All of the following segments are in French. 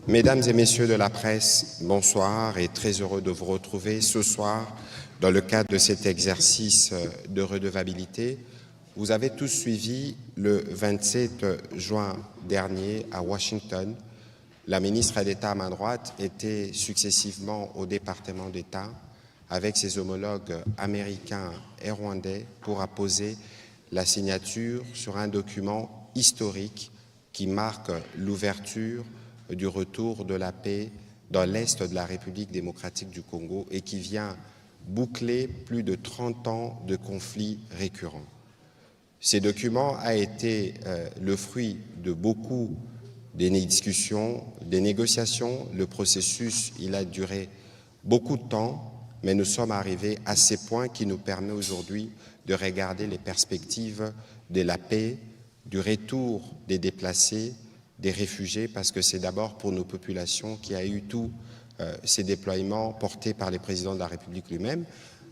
Mesdames et messieurs de la presse, bonsoir et très heureux de vous retrouver ce soir dans le cadre de cet exercice de redevabilité. Vous avez tous suivi le 27 juin dernier à Washington. La ministre d'État à ma droite était successivement au département d'État avec ses homologues américains et rwandais pour apposer la signature sur un document historique qui marque l'ouverture du retour de la paix dans l'Est de la République démocratique du Congo et qui vient boucler plus de 30 ans de conflits récurrents. Ce document a été le fruit de beaucoup de discussions, des négociations. Le processus, il a duré beaucoup de temps, mais nous sommes arrivés à ces points qui nous permettent aujourd'hui de regarder les perspectives de la paix, du retour des déplacés, des réfugiés, parce que c'est d'abord pour nos populations qu'il y a eu tous ces déploiements portés par le président de la République lui-même.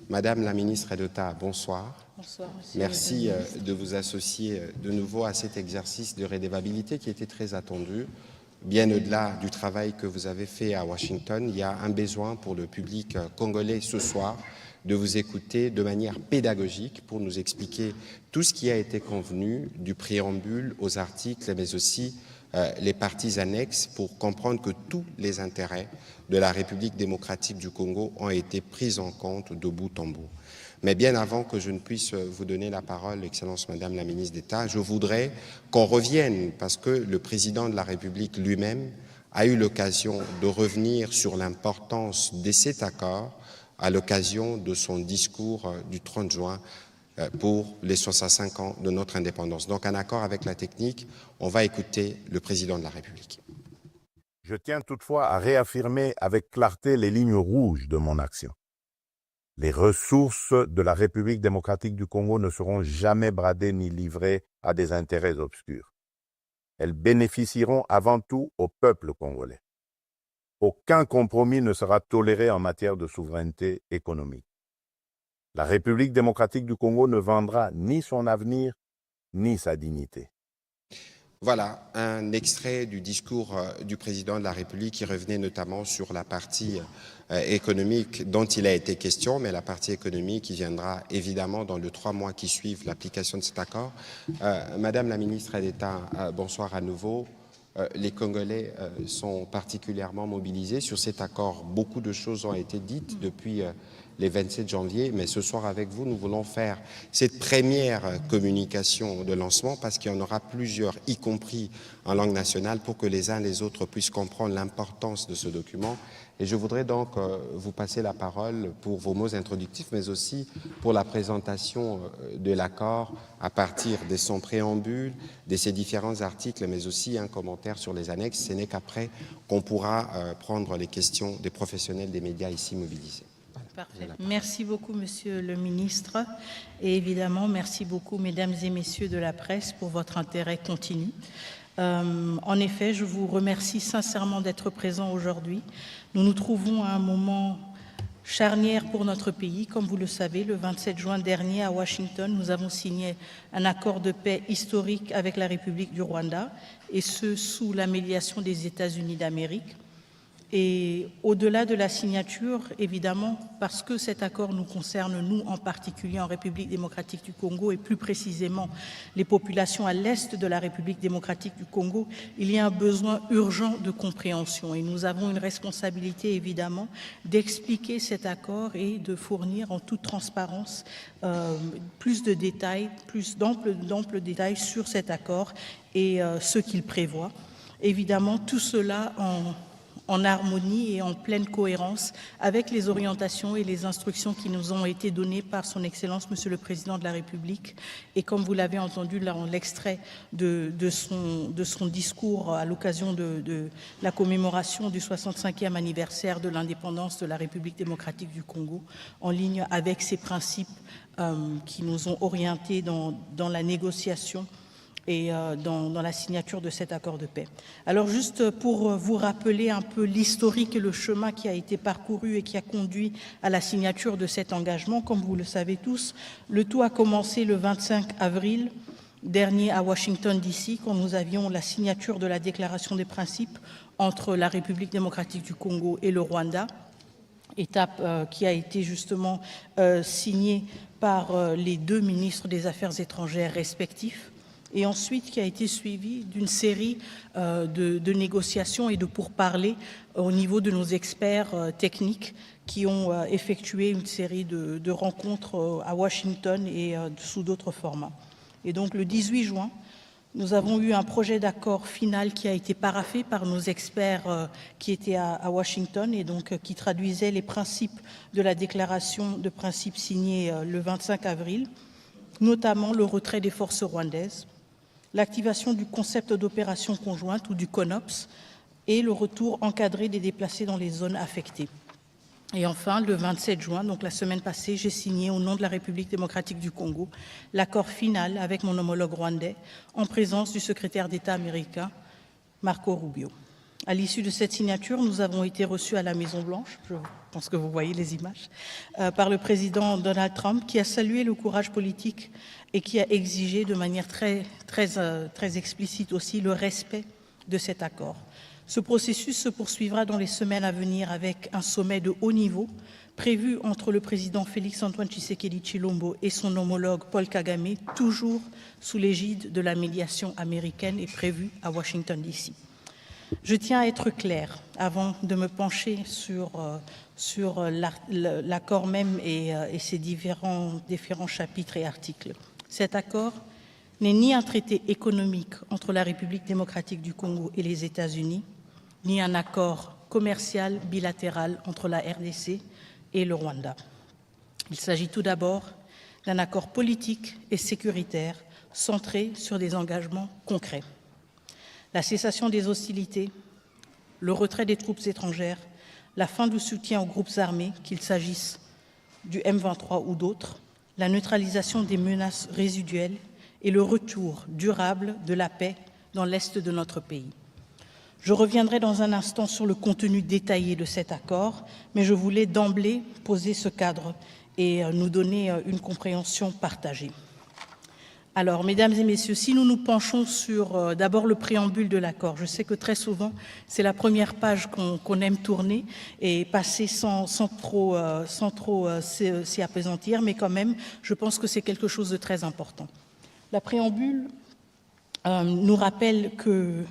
Madame la ministre d'État, bonsoir. Bonsoir, monsieur. Merci de vous associer de nouveau à cet exercice de redevabilité qui était très attendu. Bien au-delà du travail que vous avez fait à Washington, il y a un besoin pour le public congolais ce soir de vous écouter de manière pédagogique pour nous expliquer tout ce qui a été convenu, du préambule aux articles, mais aussi les parties annexes pour comprendre que tous les intérêts de la République démocratique du Congo ont été pris en compte de bout en bout. Mais bien avant que je ne puisse vous donner la parole, Excellence Madame la Ministre d'État, je voudrais qu'on revienne, parce que le président de la République lui-même a eu l'occasion de revenir sur l'importance de cet accord à l'occasion de son discours du 30 juin pour les 65 ans de notre indépendance. Donc, en accord avec la technique, on va écouter le président de la République. Je tiens toutefois à réaffirmer avec clarté les lignes rouges de mon action. Les ressources de la République démocratique du Congo ne seront jamais bradées ni livrées à des intérêts obscurs. Elles bénéficieront avant tout au peuple congolais. Aucun compromis ne sera toléré en matière de souveraineté économique. La République démocratique du Congo ne vendra ni son avenir, ni sa dignité. Voilà un extrait du discours du président de la République qui revenait notamment sur la partie économique dont il a été question, mais la partie économique qui viendra évidemment dans les 3 mois qui suivent l'application de cet accord. Madame la ministre d'État, bonsoir à nouveau. Les Congolais sont particulièrement mobilisés sur cet accord. Beaucoup de choses ont été dites depuis les 27 janvier, mais ce soir avec vous, nous voulons faire cette première communication de lancement parce qu'il y en aura plusieurs, y compris en langue nationale, pour que les uns et les autres puissent comprendre l'importance de ce document. Et je voudrais donc vous passer la parole pour vos mots introductifs, mais aussi pour la présentation de l'accord à partir de son préambule, de ses différents articles, mais aussi un commentaire sur les annexes. Ce n'est qu'après qu'on pourra prendre les questions des professionnels des médias ici mobilisés. Parfait. Merci beaucoup, Monsieur le Ministre. Et évidemment, merci beaucoup, Mesdames et Messieurs de la presse, pour votre intérêt continu. En effet, je vous remercie sincèrement d'être présents aujourd'hui. Nous nous trouvons à un moment charnière pour notre pays. Comme vous le savez, le 27 juin dernier à Washington, nous avons signé un accord de paix historique avec la République du Rwanda, et ce, sous la médiation des États-Unis d'Amérique. Et au-delà de la signature, évidemment, parce que cet accord nous concerne, nous en particulier en République démocratique du Congo, et plus précisément les populations à l'est de la République démocratique du Congo, il y a un besoin urgent de compréhension. Et nous avons une responsabilité, évidemment, d'expliquer cet accord et de fournir en toute transparence plus de détails, plus d'amples détails sur cet accord et ce qu'il prévoit. Évidemment, tout cela en harmonie et en pleine cohérence avec les orientations et les instructions qui nous ont été données par son Excellence, Monsieur le Président de la République. Et comme vous l'avez entendu dans l'extrait de son discours à l'occasion de la commémoration du 65e anniversaire de l'indépendance de la République démocratique du Congo, en ligne avec ces principes qui nous ont orientés dans la négociation et dans la signature de cet accord de paix. Alors juste pour vous rappeler un peu l'historique et le chemin qui a été parcouru et qui a conduit à la signature de cet engagement, comme vous le savez tous, le tout a commencé le 25 avril dernier à Washington, D.C., quand nous avions la signature de la déclaration des principes entre la République démocratique du Congo et le Rwanda, étape qui a été justement signée par les deux ministres des Affaires étrangères respectifs, et ensuite qui a été suivie d'une série de négociations et de pourparlers au niveau de nos experts techniques qui ont effectué une série de rencontres à Washington et sous d'autres formats. Et donc le 18 juin, nous avons eu un projet d'accord final qui a été paraphé par nos experts qui étaient à Washington et donc qui traduisait les principes de la déclaration de principes signée le 25 avril, notamment le retrait des forces rwandaises, l'activation du concept d'opération conjointe ou du CONOPS et le retour encadré des déplacés dans les zones affectées. Et enfin, le 27 juin, donc la semaine passée, j'ai signé au nom de la République démocratique du Congo l'accord final avec mon homologue rwandais en présence du secrétaire d'État américain Marco Rubio. À l'issue de cette signature, nous avons été reçus à la Maison-Blanche, je pense que vous voyez les images, par le président Donald Trump, qui a salué le courage politique et qui a exigé de manière très explicite aussi le respect de cet accord. Ce processus se poursuivra dans les semaines à venir avec un sommet de haut niveau prévu entre le président Félix-Antoine Tshisekedi Tshilombo et son homologue Paul Kagame, toujours sous l'égide de la médiation américaine et prévu à Washington, D.C. Je tiens à être clair avant de me pencher sur l'accord même et ses différents chapitres et articles. Cet accord n'est ni un traité économique entre la République démocratique du Congo et les États-Unis, ni un accord commercial bilatéral entre la RDC et le Rwanda. Il s'agit tout d'abord d'un accord politique et sécuritaire centré sur des engagements concrets. La cessation des hostilités, le retrait des troupes étrangères, la fin du soutien aux groupes armés, qu'il s'agisse du M23 ou d'autres, la neutralisation des menaces résiduelles et le retour durable de la paix dans l'est de notre pays. Je reviendrai dans un instant sur le contenu détaillé de cet accord, mais je voulais d'emblée poser ce cadre et nous donner une compréhension partagée. Alors, mesdames et messieurs, si nous nous penchons sur d'abord le préambule de l'accord, je sais que très souvent, c'est la première page qu'on aime tourner et passer sans trop s'y appesantir, mais quand même, je pense que c'est quelque chose de très important. La préambule nous rappelle que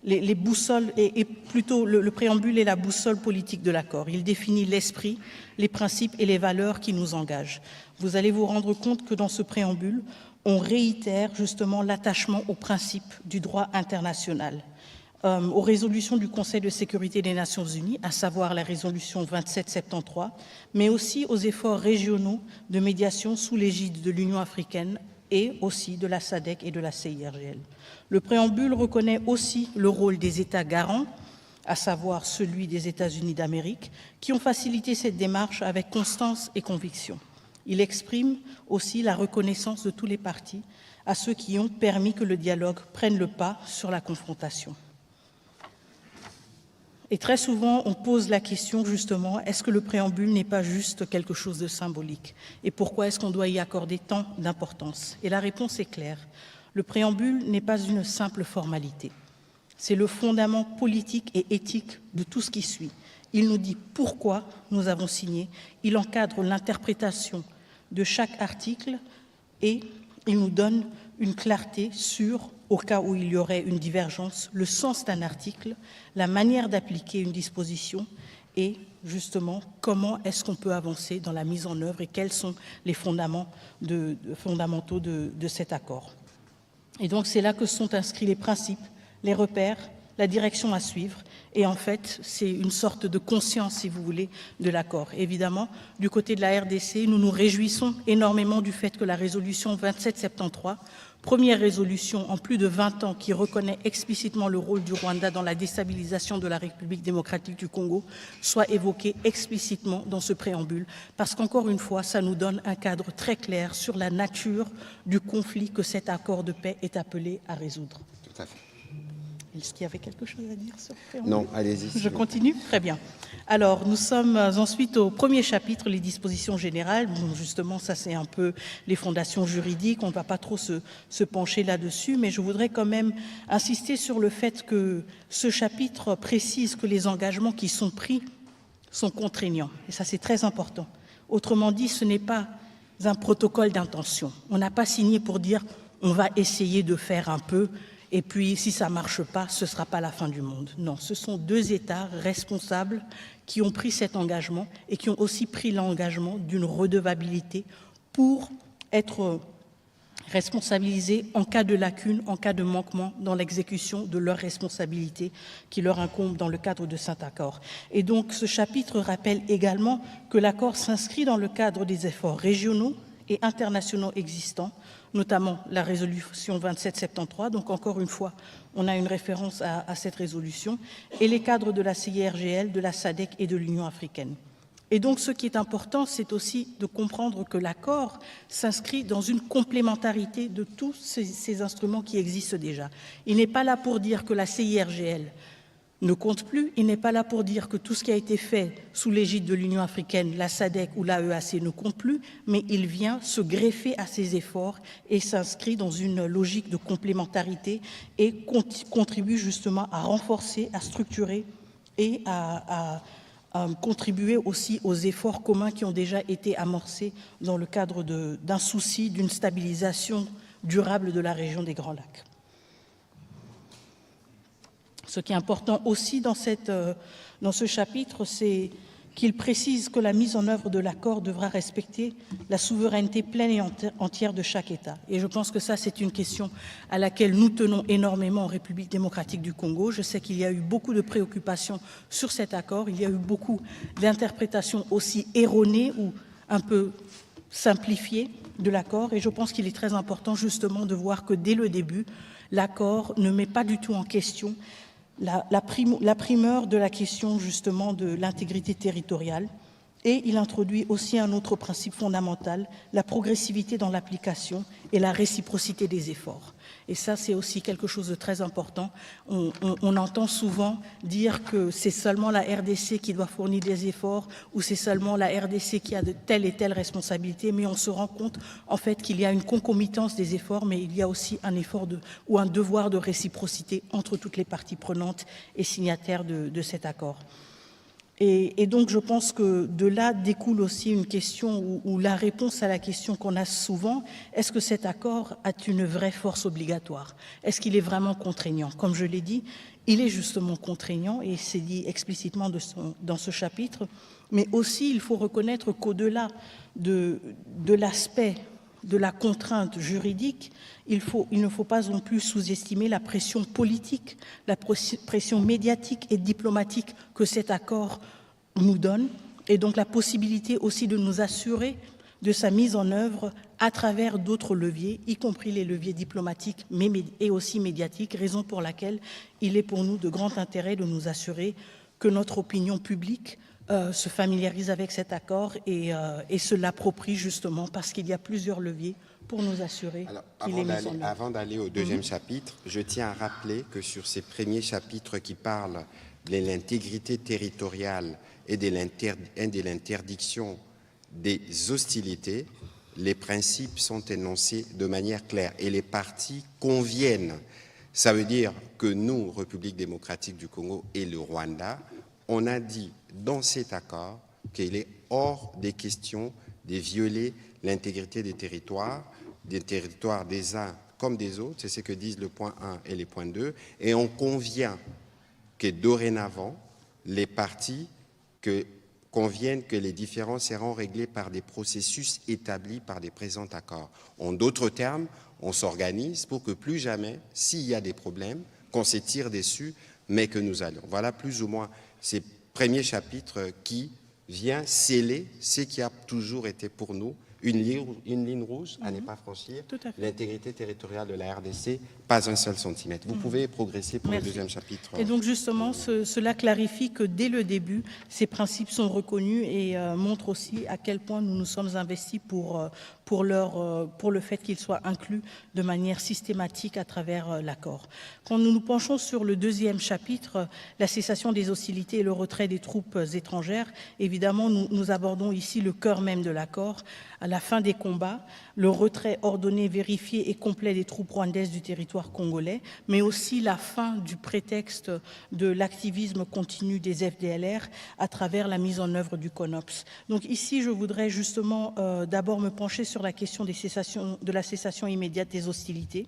les boussoles, et plutôt le préambule est la boussole politique de l'accord. Il définit l'esprit, les principes et les valeurs qui nous engagent. Vous allez vous rendre compte que dans ce préambule, on réitère justement l'attachement aux principes du droit international, aux résolutions du Conseil de sécurité des Nations Unies, à savoir la résolution 2773, mais aussi aux efforts régionaux de médiation sous l'égide de l'Union africaine et aussi de la SADC et de la CIRGL. Le préambule reconnaît aussi le rôle des États garants, à savoir celui des États-Unis d'Amérique, qui ont facilité cette démarche avec constance et conviction. Il exprime aussi la reconnaissance de tous les partis à ceux qui ont permis que le dialogue prenne le pas sur la confrontation. Et très souvent, on pose la question justement, est-ce que le préambule n'est pas juste quelque chose de symbolique? Et pourquoi est-ce qu'on doit y accorder tant d'importance? Et la réponse est claire. Le préambule n'est pas une simple formalité. C'est le fondament politique et éthique de tout ce qui suit. Il nous dit pourquoi nous avons signé, il encadre l'interprétation de chaque article et il nous donne une clarté sur, au cas où il y aurait une divergence, le sens d'un article, la manière d'appliquer une disposition et justement comment est-ce qu'on peut avancer dans la mise en œuvre et quels sont les fondamentaux de cet accord. Et donc c'est là que sont inscrits les principes, les repères, la direction à suivre. Et en fait, c'est une sorte de conscience, si vous voulez, de l'accord. Évidemment, du côté de la RDC, nous nous réjouissons énormément du fait que la résolution 2773, première résolution en plus de 20 ans qui reconnaît explicitement le rôle du Rwanda dans la déstabilisation de la République démocratique du Congo, soit évoquée explicitement dans ce préambule. Parce qu'encore une fois, ça nous donne un cadre très clair sur la nature du conflit que cet accord de paix est appelé à résoudre. Tout à fait. Est-ce qu'il y avait quelque chose à dire sur le préambule? Non, allez-y. Je continue? Très bien. Alors, nous sommes ensuite au premier chapitre, les dispositions générales. Bon, justement, ça, c'est un peu les fondations juridiques. On ne va pas trop se pencher là-dessus, mais je voudrais quand même insister sur le fait que ce chapitre précise que les engagements qui sont pris sont contraignants. Et ça, c'est très important. Autrement dit, ce n'est pas un protocole d'intention. On n'a pas signé pour dire on va essayer de faire un peu et puis si ça ne marche pas, ce ne sera pas la fin du monde. Non, ce sont deux États responsables qui ont pris cet engagement et qui ont aussi pris l'engagement d'une redevabilité pour être responsabilisés en cas de lacune, en cas de manquement dans l'exécution de leurs responsabilités qui leur incombent dans le cadre de cet accord. Et donc ce chapitre rappelle également que l'accord s'inscrit dans le cadre des efforts régionaux et internationaux existants, notamment la résolution 2773, donc encore une fois, on a une référence à cette résolution, et les cadres de la CIRGL, de la SADC et de l'Union africaine. Et donc, ce qui est important, c'est aussi de comprendre que l'accord s'inscrit dans une complémentarité de tous ces instruments qui existent déjà. Il n'est pas là pour dire que la CIRGL ne compte plus, il n'est pas là pour dire que tout ce qui a été fait sous l'égide de l'Union africaine, la SADC ou l'AEAC ne compte plus, mais il vient se greffer à ces efforts et s'inscrit dans une logique de complémentarité et contribue justement à renforcer, à structurer et à contribuer aussi aux efforts communs qui ont déjà été amorcés dans le cadre d'un souci d'une stabilisation durable de la région des Grands Lacs. Ce qui est important aussi dans ce chapitre, c'est qu'il précise que la mise en œuvre de l'accord devra respecter la souveraineté pleine et entière de chaque État. Et je pense que ça, c'est une question à laquelle nous tenons énormément en République démocratique du Congo. Je sais qu'il y a eu beaucoup de préoccupations sur cet accord. Il y a eu beaucoup d'interprétations aussi erronées ou un peu simplifiées de l'accord. Et je pense qu'il est très important justement de voir que dès le début, l'accord ne met pas du tout en question la primeur de la question justement de l'intégrité territoriale, et il introduit aussi un autre principe fondamental, la progressivité dans l'application et la réciprocité des efforts. Et ça, c'est aussi quelque chose de très important. On entend souvent dire que c'est seulement la RDC qui doit fournir des efforts ou c'est seulement la RDC qui a de telle et telle responsabilité, mais on se rend compte en fait qu'il y a une concomitance des efforts, mais il y a aussi un effort ou un devoir de réciprocité entre toutes les parties prenantes et signataires de cet accord. Et donc, je pense que de là découle aussi une question où la réponse à la question qu'on a souvent, est-ce que cet accord a une vraie force obligatoire? Est-ce qu'il est vraiment contraignant? Comme je l'ai dit, il est justement contraignant et c'est dit explicitement dans ce chapitre, mais aussi il faut reconnaître qu'au-delà de l'aspect de la contrainte juridique, il ne faut pas non plus sous-estimer la pression politique, la pression médiatique et diplomatique que cet accord nous donne, et donc la possibilité aussi de nous assurer de sa mise en œuvre à travers d'autres leviers, y compris les leviers diplomatiques et aussi médiatiques, raison pour laquelle il est pour nous de grand intérêt de nous assurer que notre opinion publique se familiarise avec cet accord et se l'approprie justement parce qu'il y a plusieurs leviers pour nous assurer qu'il est mis en œuvre. Avant d'aller au deuxième chapitre, je tiens à rappeler que sur ces premiers chapitres qui parlent de l'intégrité territoriale et de l'interdiction des hostilités, les principes sont énoncés de manière claire et les parties conviennent. Ça veut dire que nous, République démocratique du Congo et le Rwanda, on a dit dans cet accord qu'il est hors des questions de violer l'intégrité des territoires des uns comme des autres, c'est ce que disent le point 1 et les points 2, et on convient que dorénavant, les parties conviennent que les différends seront réglés par des processus établis par des présents accords. En d'autres termes, on s'organise pour que plus jamais, s'il y a des problèmes, qu'on se tire dessus, mais que nous allons. Voilà plus ou moins ces premiers chapitres qui vient sceller ce qui a toujours été pour nous une ligne rouge à ne pas franchir, Tout à fait. l'intégrité territoriale de la RDC, pas un seul centimètre. Vous pouvez progresser pour Merci. le deuxième chapitre. Et donc justement, cela clarifie que dès le début, ces principes sont reconnus et montrent aussi à quel point nous nous sommes investis pour le fait qu'ils soient inclus de manière systématique à travers l'accord. Quand nous nous penchons sur le deuxième chapitre, la cessation des hostilités et le retrait des troupes étrangères, évidemment, nous abordons ici le cœur même de l'accord. À la fin des combats, le retrait ordonné, vérifié et complet des troupes rwandaises du territoire congolais, mais aussi la fin du prétexte de l'activisme continu des FDLR à travers la mise en œuvre du CONOPS. Donc ici, je voudrais justement d'abord me pencher sur la question de la cessation immédiate des hostilités.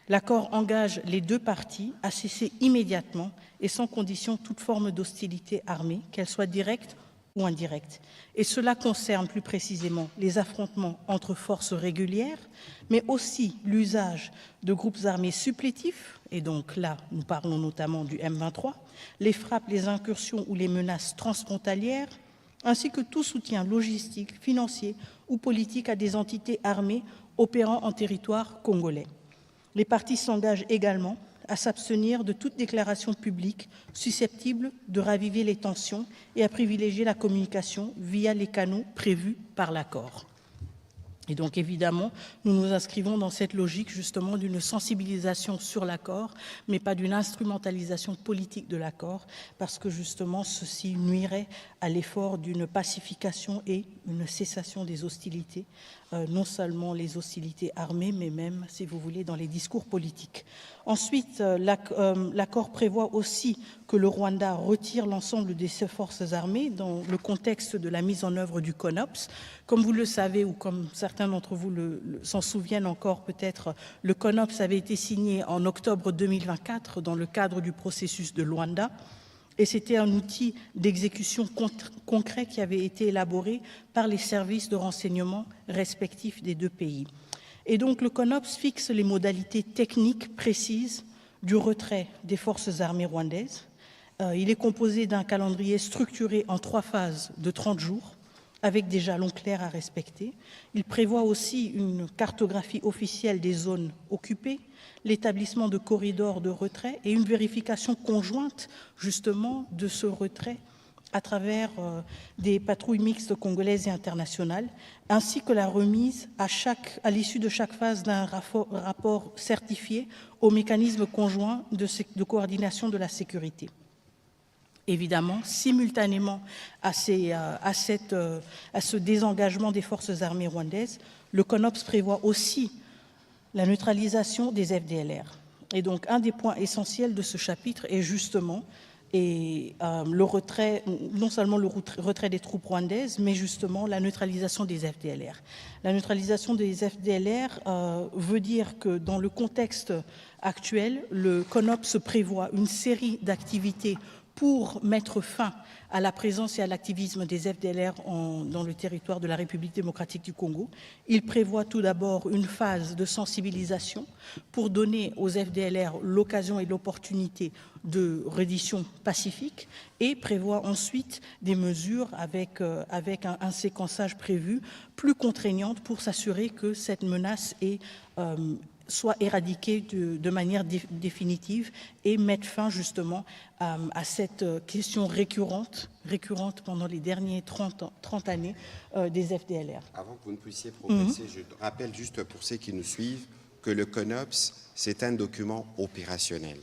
L'accord engage les deux parties à cesser immédiatement et sans condition toute forme d'hostilité armée, qu'elle soit directe ou indirecte. Et cela concerne plus précisément les affrontements entre forces régulières, mais aussi l'usage de groupes armés supplétifs, et donc là, nous parlons notamment du M23, les frappes, les incursions ou les menaces transfrontalières, ainsi que tout soutien logistique, financier ou politique à des entités armées opérant en territoire congolais. Les parties s'engagent également à s'abstenir de toute déclaration publique susceptible de raviver les tensions et à privilégier la communication via les canaux prévus par l'accord. Et donc, évidemment, nous nous inscrivons dans cette logique, justement, d'une sensibilisation sur l'accord, mais pas d'une instrumentalisation politique de l'accord, parce que, justement, ceci nuirait à l'effort d'une pacification et une cessation des hostilités, non seulement les hostilités armées, mais même, si vous voulez, dans les discours politiques. Ensuite, l'accord prévoit aussi que le Rwanda retire l'ensemble de ses forces armées dans le contexte de la mise en œuvre du CONOPS. Comme vous le savez, ou comme certains d'entre vous s'en souviennent encore peut-être, le CONOPS avait été signé en octobre 2024 dans le cadre du processus de Luanda. Et c'était un outil d'exécution concret qui avait été élaboré par les services de renseignement respectifs des deux pays. Et donc le CONOPS fixe les modalités techniques précises du retrait des forces armées rwandaises. Il est composé d'un calendrier structuré en 3 phases de 30 jours, avec des jalons clairs à respecter. Il prévoit aussi une cartographie officielle des zones occupées, l'établissement de corridors de retrait et une vérification conjointe justement de ce retrait à travers des patrouilles mixtes congolaises et internationales, ainsi que la remise à l'issue de chaque phase d'un rapport certifié au mécanisme conjoint de coordination de la sécurité. Évidemment, simultanément à ce désengagement des forces armées rwandaises, le CONOPS prévoit aussi la neutralisation des FDLR. Et donc, un des points essentiels de ce chapitre est justement le retrait, non seulement le retrait des troupes rwandaises, mais justement la neutralisation des FDLR. La neutralisation des FDLR veut dire que dans le contexte actuel, le CONOPS prévoit une série d'activités pour mettre fin à la présence et à l'activisme des FDLR dans le territoire de la République démocratique du Congo. Il prévoit tout d'abord une phase de sensibilisation pour donner aux FDLR l'occasion et l'opportunité de reddition pacifique et prévoit ensuite des mesures avec un séquençage prévu plus contraignante pour s'assurer que cette menace soit éradiquée de manière définitive et mettre fin justement à cette question récurrente pendant les derniers 30 années des FDLR. Avant que vous ne puissiez progresser, je rappelle juste pour ceux qui nous suivent que le CONOPS, c'est un document opérationnel.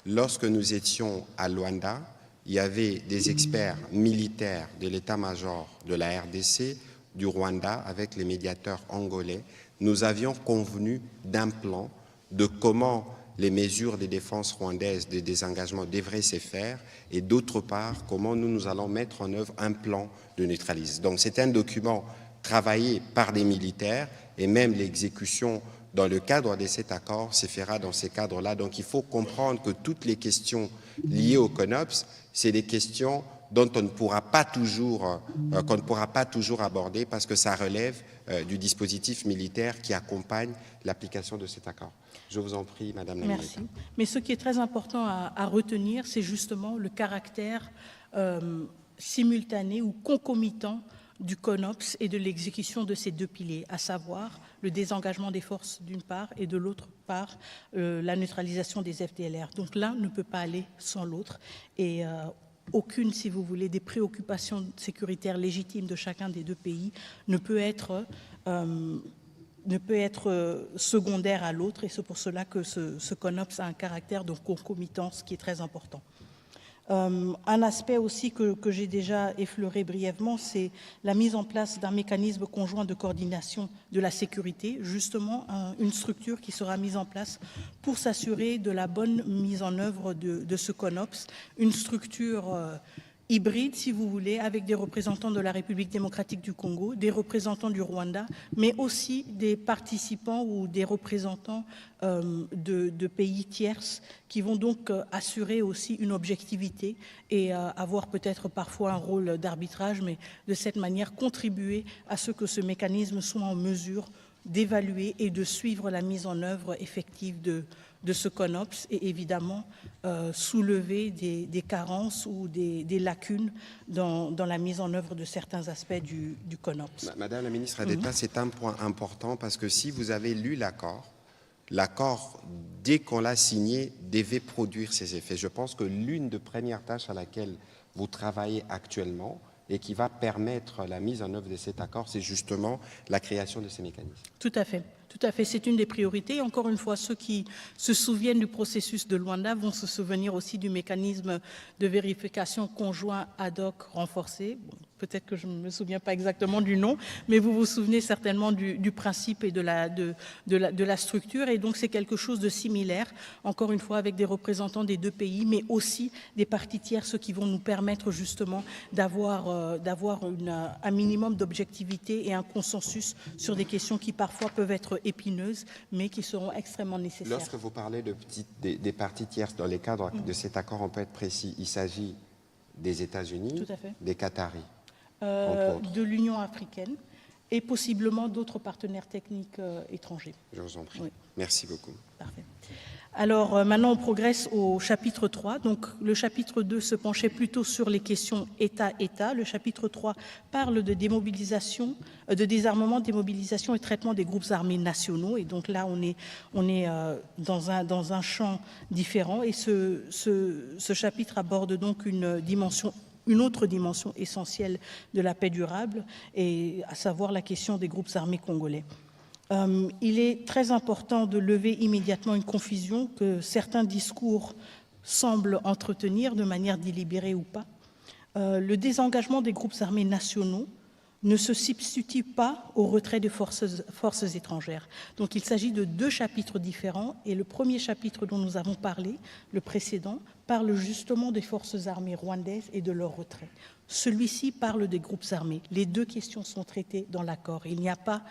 Lorsque nous étions à Luanda, il y avait des experts militaires de l'état-major de la RDC, du Rwanda, avec les médiateurs angolais. Nous avions convenu d'un plan de comment les mesures de défense rwandaises de désengagement devraient se faire et d'autre part, comment nous allons mettre en œuvre un plan de neutralisation. Donc c'est un document travaillé par des militaires et même l'exécution dans le cadre de cet accord se fera dans ces cadres-là. Donc il faut comprendre que toutes les questions liées au CONOPS, c'est des questions dont on ne pourra pas toujours, qu'on ne pourra pas toujours aborder parce que ça relève du dispositif militaire qui accompagne l'application de cet accord. Je vous en prie, Madame la Ministre. Merci. Mais ce qui est très important à retenir, c'est justement le caractère simultané ou concomitant du CONOPS et de l'exécution de ces deux piliers, à savoir le désengagement des forces d'une part et de l'autre part la neutralisation des FDLR. Donc l'un ne peut pas aller sans l'autre et aucune, si vous voulez, des préoccupations sécuritaires légitimes de chacun des deux pays ne peut être secondaire à l'autre, et c'est pour cela que ce CONOPS a un caractère de concomitance qui est très important. Un aspect aussi que j'ai déjà effleuré brièvement, c'est la mise en place d'un mécanisme conjoint de coordination de la sécurité, justement une structure qui sera mise en place pour s'assurer de la bonne mise en œuvre de ce CONOPS, une structure hybride, si vous voulez, avec des représentants de la République démocratique du Congo, des représentants du Rwanda, mais aussi des participants ou des représentants de pays tierces qui vont donc assurer aussi une objectivité et avoir peut-être parfois un rôle d'arbitrage, mais de cette manière contribuer à ce que ce mécanisme soit en mesure d'évaluer et de suivre la mise en œuvre effective de ce CONOPS et évidemment soulever des carences ou des lacunes dans la mise en œuvre de certains aspects du CONOPS. Madame la ministre d'État, c'est un point important parce que si vous avez lu l'accord, dès qu'on l'a signé, devait produire ses effets. Je pense que l'une des premières tâches à laquelle vous travaillez actuellement et qui va permettre la mise en œuvre de cet accord, c'est justement la création de ces mécanismes. Tout à fait. Tout à fait, c'est une des priorités. Et encore une fois, ceux qui se souviennent du processus de Luanda vont se souvenir aussi du mécanisme de vérification conjoint ad hoc renforcé. Bon, peut-être que je ne me souviens pas exactement du nom, mais vous vous souvenez certainement du principe et de la structure. Et donc, c'est quelque chose de similaire, encore une fois, avec des représentants des deux pays, mais aussi des parties tierces qui vont nous permettre justement d'avoir un minimum d'objectivité et un consensus sur des questions qui parfois peuvent être épineuses, mais qui seront extrêmement nécessaires. Lorsque vous parlez des parties tierces, dans les cadres de cet accord, on peut être précis, il s'agit des États-Unis, des Qataris, de l'Union africaine et possiblement d'autres partenaires techniques étrangers. Je vous en prie. Oui. Merci beaucoup. Parfait. Alors maintenant on progresse au chapitre 3. Donc le chapitre 2 se penchait plutôt sur les questions État-État. Le chapitre 3 parle de démobilisation, de désarmement, démobilisation et traitement des groupes armés nationaux. Et donc là on est dans un champ différent. Et ce chapitre aborde donc une autre dimension essentielle de la paix durable, et à savoir la question des groupes armés congolais. Il est très important de lever immédiatement une confusion que certains discours semblent entretenir de manière délibérée ou pas. Le désengagement des groupes armés nationaux ne se substitue pas au retrait de forces étrangères. Donc il s'agit de deux chapitres différents, et le premier chapitre dont nous avons parlé, le précédent, parle justement des forces armées rwandaises et de leur retrait. Celui-ci parle des groupes armés. Les deux questions sont traitées dans l'accord. Il n'y a pas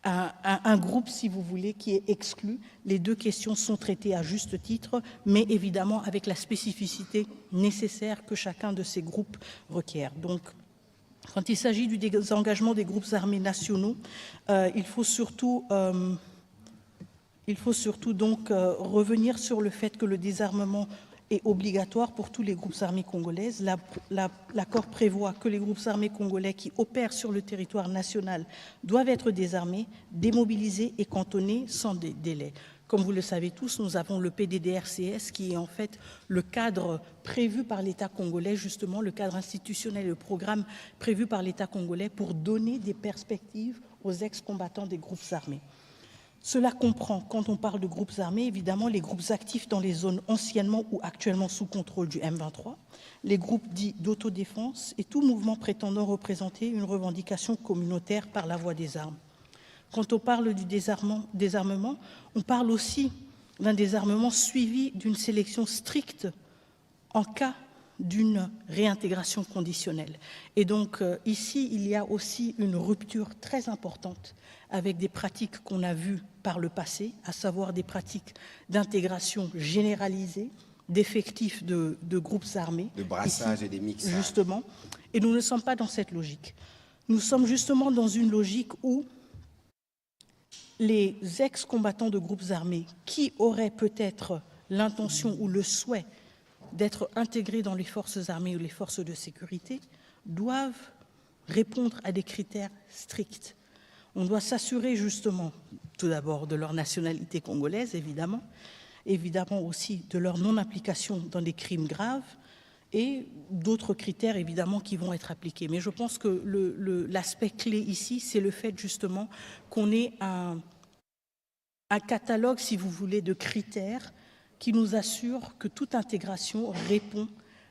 un groupe, si vous voulez, qui est exclu. Les deux questions sont traitées à juste titre, mais évidemment avec la spécificité nécessaire que chacun de ces groupes requiert. Donc, quand il s'agit du désengagement des groupes armés nationaux, il faut surtout donc revenir sur le fait que le désarmement est obligatoire pour tous les groupes armés congolaises. L'accord prévoit que les groupes armés congolais qui opèrent sur le territoire national doivent être désarmés, démobilisés et cantonnés sans délai. Comme vous le savez tous, nous avons le PDDRCS qui est en fait le cadre prévu par l'État congolais, justement le cadre institutionnel et le programme prévu par l'État congolais pour donner des perspectives aux ex-combattants des groupes armés. Cela comprend, quand on parle de groupes armés, évidemment les groupes actifs dans les zones anciennement ou actuellement sous contrôle du M23, les groupes dits d'autodéfense et tout mouvement prétendant représenter une revendication communautaire par la voie des armes. Quand on parle du désarmement, on parle aussi d'un désarmement suivi d'une sélection stricte en cas d'une réintégration conditionnelle. Et donc ici, il y a aussi une rupture très importante avec des pratiques qu'on a vues par le passé, à savoir des pratiques d'intégration généralisée, d'effectifs de groupes armés. De brassage ici, et des mixages. Justement. Et nous ne sommes pas dans cette logique. Nous sommes justement dans une logique où les ex-combattants de groupes armés qui auraient peut-être l'intention ou le souhait d'être intégrés dans les forces armées ou les forces de sécurité doivent répondre à des critères stricts. On doit s'assurer justement, tout d'abord, de leur nationalité congolaise, évidemment aussi de leur non-application dans des crimes graves et d'autres critères, évidemment, qui vont être appliqués. Mais je pense que l'aspect clé ici, c'est le fait, justement, qu'on ait un catalogue, si vous voulez, de critères qui nous assure que toute intégration répond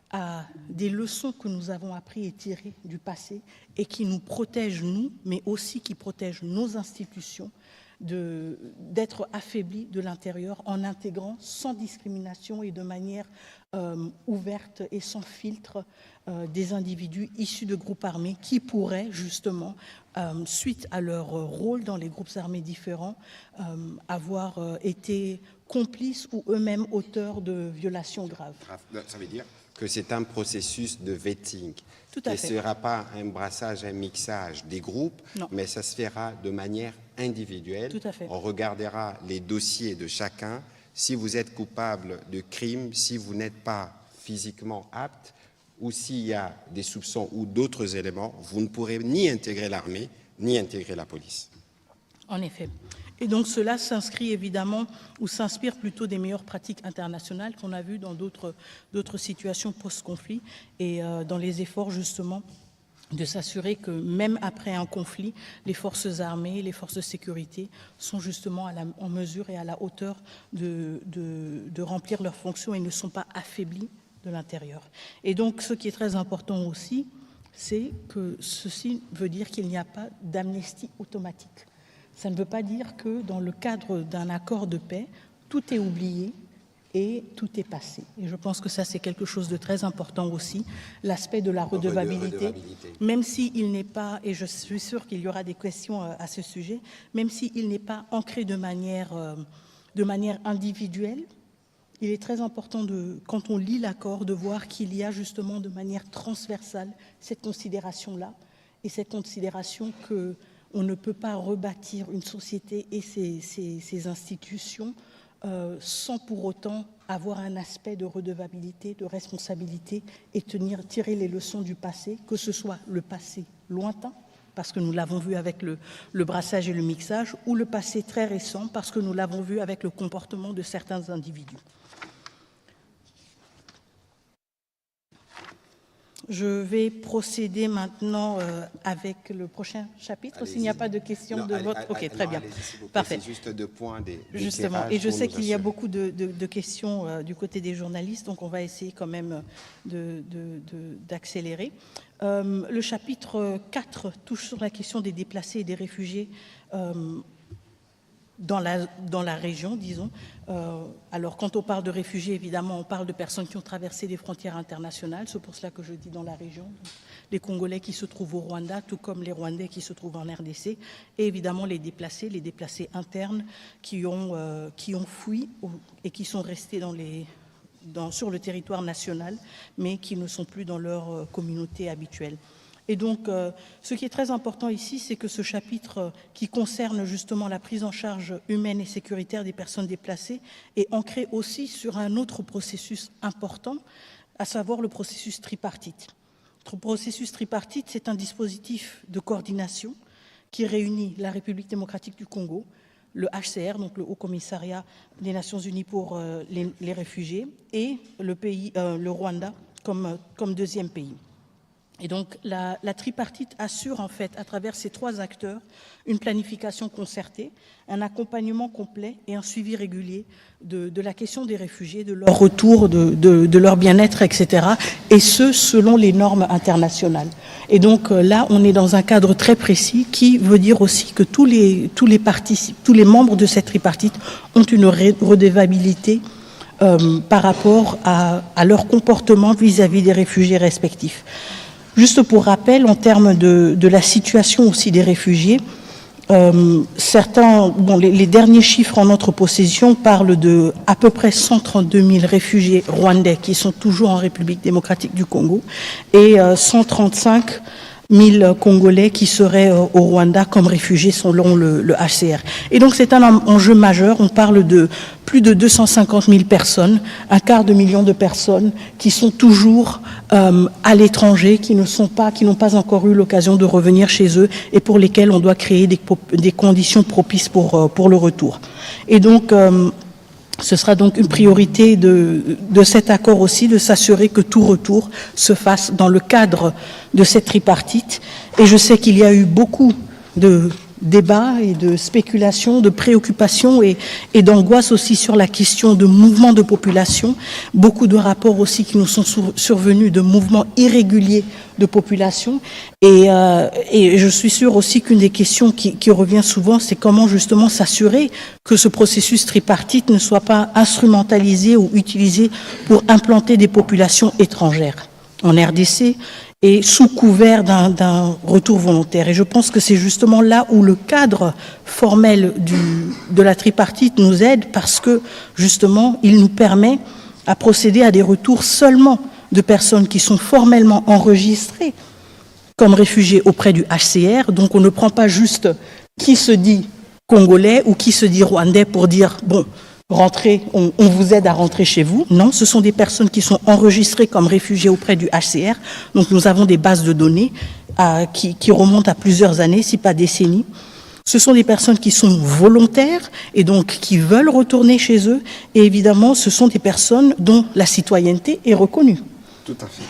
à des leçons que nous avons appris et tirées du passé et qui nous protègent, nous, mais aussi qui protègent nos institutions d'être affaiblis de l'intérieur en intégrant sans discrimination et de manière ouverte et sans filtre des individus issus de groupes armés qui pourraient justement, suite à leur rôle dans les groupes armés différents, avoir été complices ou eux-mêmes auteurs de violations graves. Ça veut dire que c'est un processus de vetting. Tout à fait. Ce ne sera pas un brassage, un mixage des groupes, non. Mais ça se fera de manière individuelle. Tout à fait. On regardera les dossiers de chacun. Si vous êtes coupable de crime, si vous n'êtes pas physiquement apte, ou s'il y a des soupçons ou d'autres éléments, vous ne pourrez ni intégrer l'armée, ni intégrer la police. En effet. Et donc cela s'inscrit évidemment ou s'inspire plutôt des meilleures pratiques internationales qu'on a vues dans d'autres situations post-conflit et dans les efforts justement de s'assurer que même après un conflit, les forces armées, les forces de sécurité sont justement en mesure et à la hauteur de remplir leurs fonctions et ne sont pas affaiblis de l'intérieur. Et donc ce qui est très important aussi, c'est que ceci veut dire qu'il n'y a pas d'amnistie automatique. Ça ne veut pas dire que dans le cadre d'un accord de paix, tout est oublié et tout est passé. Et je pense que ça, c'est quelque chose de très important aussi, l'aspect de la redevabilité, même s'il n'est pas, et je suis sûre qu'il y aura des questions à ce sujet, même s'il n'est pas ancré de manière individuelle, il est très important, quand on lit l'accord, de voir qu'il y a justement de manière transversale cette considération-là, et cette considération que on ne peut pas rebâtir une société et ses institutions sans pour autant avoir un aspect de redevabilité, de responsabilité et tirer les leçons du passé, que ce soit le passé lointain, parce que nous l'avons vu avec le brassage et le mixage, ou le passé très récent, parce que nous l'avons vu avec le comportement de certains individus. Je vais procéder maintenant avec le prochain chapitre, s'il n'y a pas de questions de votre... Ok, très bien. Parfait. C'est juste deux points justement, et je sais qu'il y a beaucoup de questions du côté des journalistes, donc on va essayer quand même d'accélérer. Le chapitre 4 touche sur la question des déplacés et des réfugiés dans la région, disons. Alors, quand on parle de réfugiés, évidemment, on parle de personnes qui ont traversé des frontières internationales. C'est pour cela que je dis dans la région. Les Congolais qui se trouvent au Rwanda, tout comme les Rwandais qui se trouvent en RDC. Et évidemment, les déplacés internes qui ont fui et qui sont restés sur le territoire national, mais qui ne sont plus dans leur communauté habituelle. Et donc, ce qui est très important ici, c'est que ce chapitre qui concerne justement la prise en charge humaine et sécuritaire des personnes déplacées est ancré aussi sur un autre processus important, à savoir le processus tripartite. Le processus tripartite, c'est un dispositif de coordination qui réunit la République démocratique du Congo, le HCR, donc le Haut Commissariat des Nations Unies pour les réfugiés, et le Rwanda comme deuxième pays. Et donc, la tripartite assure, en fait, à travers ces trois acteurs, une planification concertée, un accompagnement complet et un suivi régulier de la question des réfugiés, de leur retour, de leur bien-être, etc., et ce, selon les normes internationales. Et donc, là, on est dans un cadre très précis qui veut dire aussi que tous les membres de cette tripartite ont une redevabilité par rapport à leur comportement vis-à-vis des réfugiés respectifs. Juste pour rappel, en termes de la situation aussi des réfugiés, les derniers chiffres en notre possession parlent de à peu près 132 000 réfugiés rwandais qui sont toujours en République démocratique du Congo et 135 000 Congolais qui seraient au Rwanda comme réfugiés selon le HCR. Et donc c'est un enjeu majeur. On parle de plus de 250 000 personnes, un quart de million de personnes qui sont toujours à l'étranger, qui n'ont pas encore eu l'occasion de revenir chez eux et pour lesquels on doit créer des conditions propices pour le retour. Et donc ce sera donc une priorité de cet accord aussi, de s'assurer que tout retour se fasse dans le cadre de cette tripartite. Et je sais qu'il y a eu beaucoup de débats et de spéculations, de préoccupations et d'angoisse aussi sur la question de mouvements de population. Beaucoup de rapports aussi qui nous sont survenus de mouvements irréguliers de population. Et je suis sûre aussi qu'une des questions qui revient souvent, c'est comment justement s'assurer que ce processus tripartite ne soit pas instrumentalisé ou utilisé pour implanter des populations étrangères en RDC et sous couvert d'un retour volontaire. Et je pense que c'est justement là où le cadre formel de la tripartite nous aide, parce que justement, il nous permet à procéder à des retours seulement de personnes qui sont formellement enregistrées comme réfugiés auprès du HCR. Donc on ne prend pas juste qui se dit congolais ou qui se dit rwandais pour dire bon, rentrez, on vous aide à rentrer chez vous. Non, ce sont des personnes qui sont enregistrées comme réfugiés auprès du HCR. Donc nous avons des bases de données qui remontent à plusieurs années, si pas décennies. Ce sont des personnes qui sont volontaires et donc qui veulent retourner chez eux. Et évidemment, ce sont des personnes dont la citoyenneté est reconnue. Tout à fait.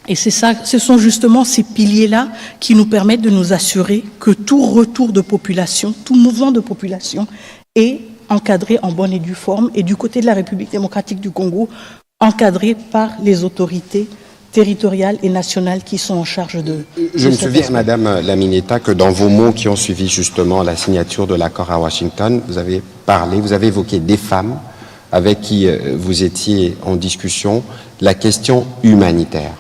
Et c'est ça, ce sont justement ces piliers-là qui nous permettent de nous assurer que tout retour de population, tout mouvement de population est encadré en bonne et due forme, et du côté de la République démocratique du Congo, encadré par les autorités territoriales et nationales qui sont en charge de... Je me souviens, Madame Lamineta, que dans vos mots qui ont suivi justement la signature de l'accord à Washington, vous avez évoqué des femmes avec qui vous étiez en discussion, la question humanitaire.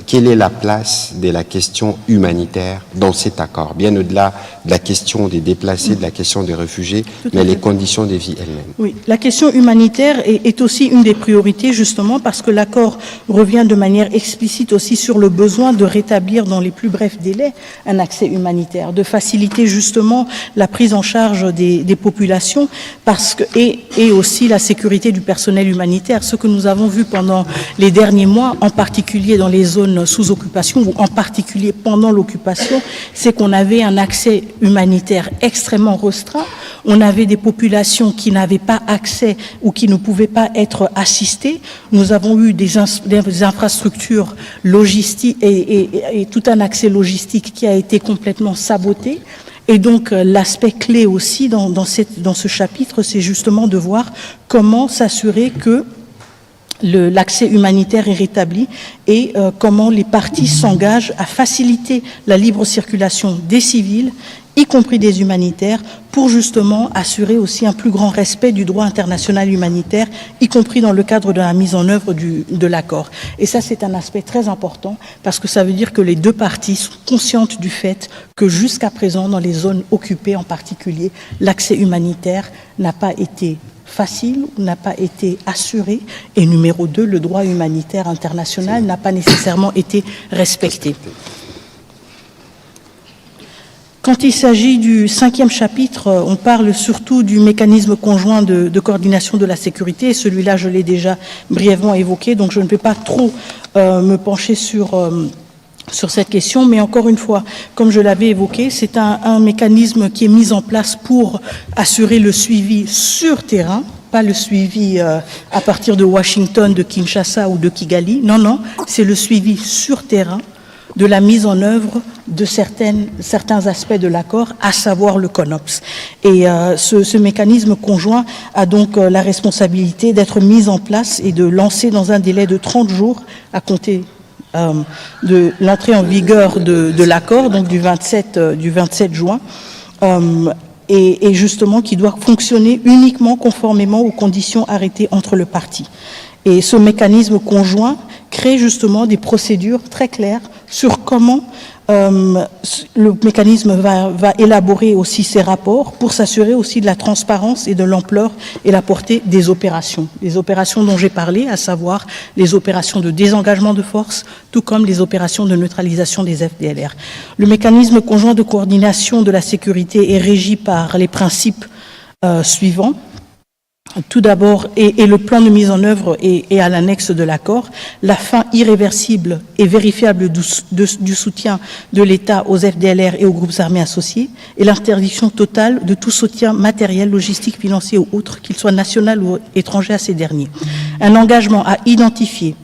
Quelle est la place de la question humanitaire dans cet accord, bien au-delà de la question des déplacés, de la question des réfugiés, mais les conditions de vie elles-mêmes? Oui, la question humanitaire est aussi une des priorités, justement, parce que l'accord revient de manière explicite aussi sur le besoin de rétablir dans les plus brefs délais un accès humanitaire, de faciliter justement la prise en charge des populations, et aussi la sécurité du personnel humanitaire. Ce que nous avons vu pendant les derniers mois, en particulier dans les zones sous occupation, ou en particulier pendant l'occupation, c'est qu'on avait un accès humanitaire extrêmement restreint. On avait des populations qui n'avaient pas accès ou qui ne pouvaient pas être assistées. Nous avons eu des infrastructures logistiques et tout un accès logistique qui a été complètement saboté. Et donc l'aspect clé aussi dans ce chapitre, c'est justement de voir comment s'assurer que l'accès humanitaire est rétabli et comment les parties s'engagent à faciliter la libre circulation des civils, y compris des humanitaires, pour justement assurer aussi un plus grand respect du droit international humanitaire, y compris dans le cadre de la mise en œuvre de l'accord. Et ça, c'est un aspect très important, parce que ça veut dire que les deux parties sont conscientes du fait que jusqu'à présent, dans les zones occupées en particulier, l'accès humanitaire n'a pas été facile, n'a pas été assuré, et numéro 2, le droit humanitaire international n'a pas nécessairement été respecté. Quand il s'agit du 5e chapitre, on parle surtout du mécanisme conjoint de coordination de la sécurité. Celui-là, je l'ai déjà brièvement évoqué, donc je ne vais pas trop me pencher sur cette question, mais encore une fois, comme je l'avais évoqué, c'est un mécanisme qui est mis en place pour assurer le suivi sur terrain, pas le suivi à partir de Washington, de Kinshasa ou de Kigali. Non, c'est le suivi sur terrain de la mise en œuvre de certains aspects de l'accord, à savoir le CONOPS. Et ce mécanisme conjoint a donc la responsabilité d'être mis en place et de lancer dans un délai de 30 jours à compter de l'entrée en vigueur de l'accord, donc du 27 juin, et justement qui doit fonctionner uniquement conformément aux conditions arrêtées entre les parties. Et ce mécanisme conjoint crée justement des procédures très claires sur comment le mécanisme va élaborer aussi ses rapports pour s'assurer aussi de la transparence et de l'ampleur et la portée des opérations. Les opérations dont j'ai parlé, à savoir les opérations de désengagement de force, tout comme les opérations de neutralisation des FDLR. Le mécanisme conjoint de coordination de la sécurité est régi par les principes suivants. Tout d'abord, et le plan de mise en œuvre est à l'annexe de l'accord, la fin irréversible et vérifiable du soutien de l'État aux FDLR et aux groupes armés associés, et l'interdiction totale de tout soutien matériel, logistique, financier ou autre, qu'il soit national ou étranger à ces derniers. Un engagement à identifier,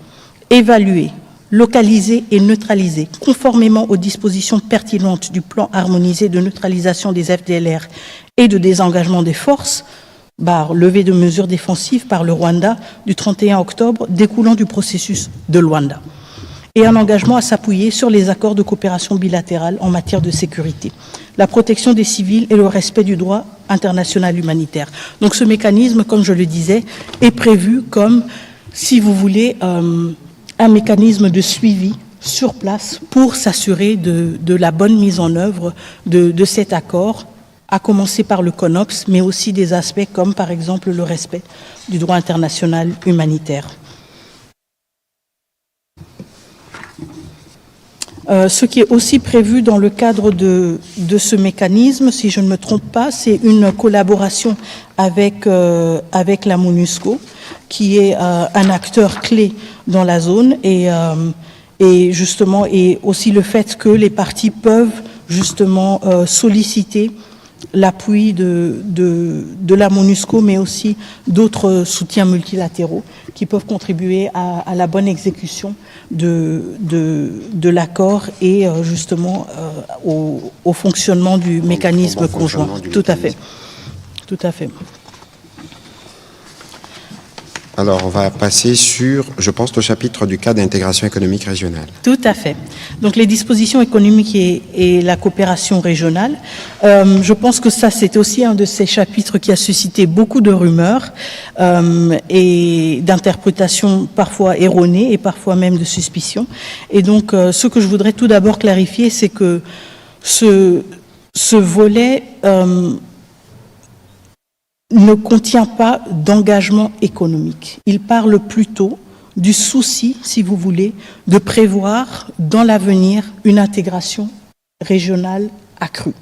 évaluer, localiser et neutraliser, conformément aux dispositions pertinentes du plan harmonisé de neutralisation des FDLR et de désengagement des forces, levée de mesures défensives par le Rwanda du 31 octobre découlant du processus de Luanda, et un engagement à s'appuyer sur les accords de coopération bilatérale en matière de sécurité, la protection des civils et le respect du droit international humanitaire. Donc ce mécanisme, comme je le disais, est prévu comme, si vous voulez, un mécanisme de suivi sur place pour s'assurer de la bonne mise en œuvre de cet accord, à commencer par le CONOPS, mais aussi des aspects comme, par exemple, le respect du droit international humanitaire. Ce qui est aussi prévu dans le cadre de ce mécanisme, si je ne me trompe pas, c'est une collaboration avec la MONUSCO, qui est un acteur clé dans la zone, et justement, et aussi le fait que les parties peuvent justement solliciter l'appui de la MONUSCO, mais aussi d'autres soutiens multilatéraux qui peuvent contribuer à la bonne exécution de l'accord et justement au fonctionnement du mécanisme conjoint. Tout à fait. Tout à fait. Alors, on va passer sur, je pense, le chapitre du cadre d'intégration économique régionale. Tout à fait. Donc, les dispositions économiques et la coopération régionale, je pense que ça, c'est aussi un de ces chapitres qui a suscité beaucoup de rumeurs et d'interprétations parfois erronées et parfois même de suspicions. Et donc, ce que je voudrais tout d'abord clarifier, c'est que ce volet ne contient pas d'engagement économique. Il parle plutôt du souci, si vous voulez, de prévoir dans l'avenir une intégration régionale accrue.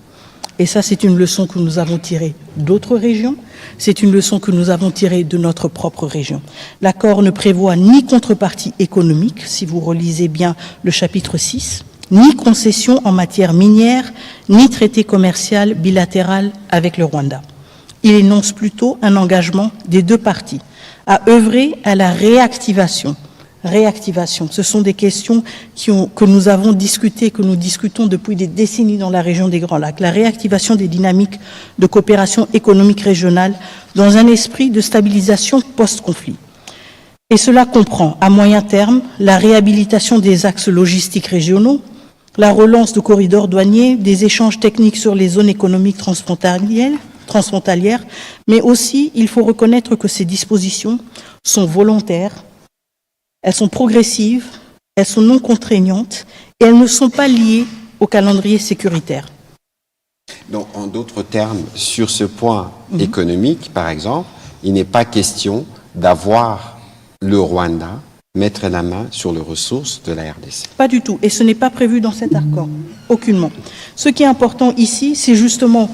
Et ça, c'est une leçon que nous avons tirée d'autres régions, c'est une leçon que nous avons tirée de notre propre région. L'accord ne prévoit ni contrepartie économique, si vous relisez bien le chapitre 6, ni concession en matière minière, ni traité commercial bilatéral avec le Rwanda. Il énonce plutôt un engagement des deux parties à œuvrer à la réactivation. Réactivation, ce sont des questions que nous avons discutées, que nous discutons depuis des décennies dans la région des Grands Lacs. La réactivation des dynamiques de coopération économique régionale dans un esprit de stabilisation post-conflit. Et cela comprend, à moyen terme, la réhabilitation des axes logistiques régionaux, la relance de corridors douaniers, des échanges techniques sur les zones économiques transfrontalières, mais aussi, il faut reconnaître que ces dispositions sont volontaires, elles sont progressives, elles sont non contraignantes et elles ne sont pas liées au calendrier sécuritaire. Donc, en d'autres termes, sur ce point économique, par exemple, il n'est pas question d'avoir le Rwanda mettre la main sur les ressources de la RDC. Pas du tout, et ce n'est pas prévu dans cet accord, aucunement. Ce qui est important ici, c'est justement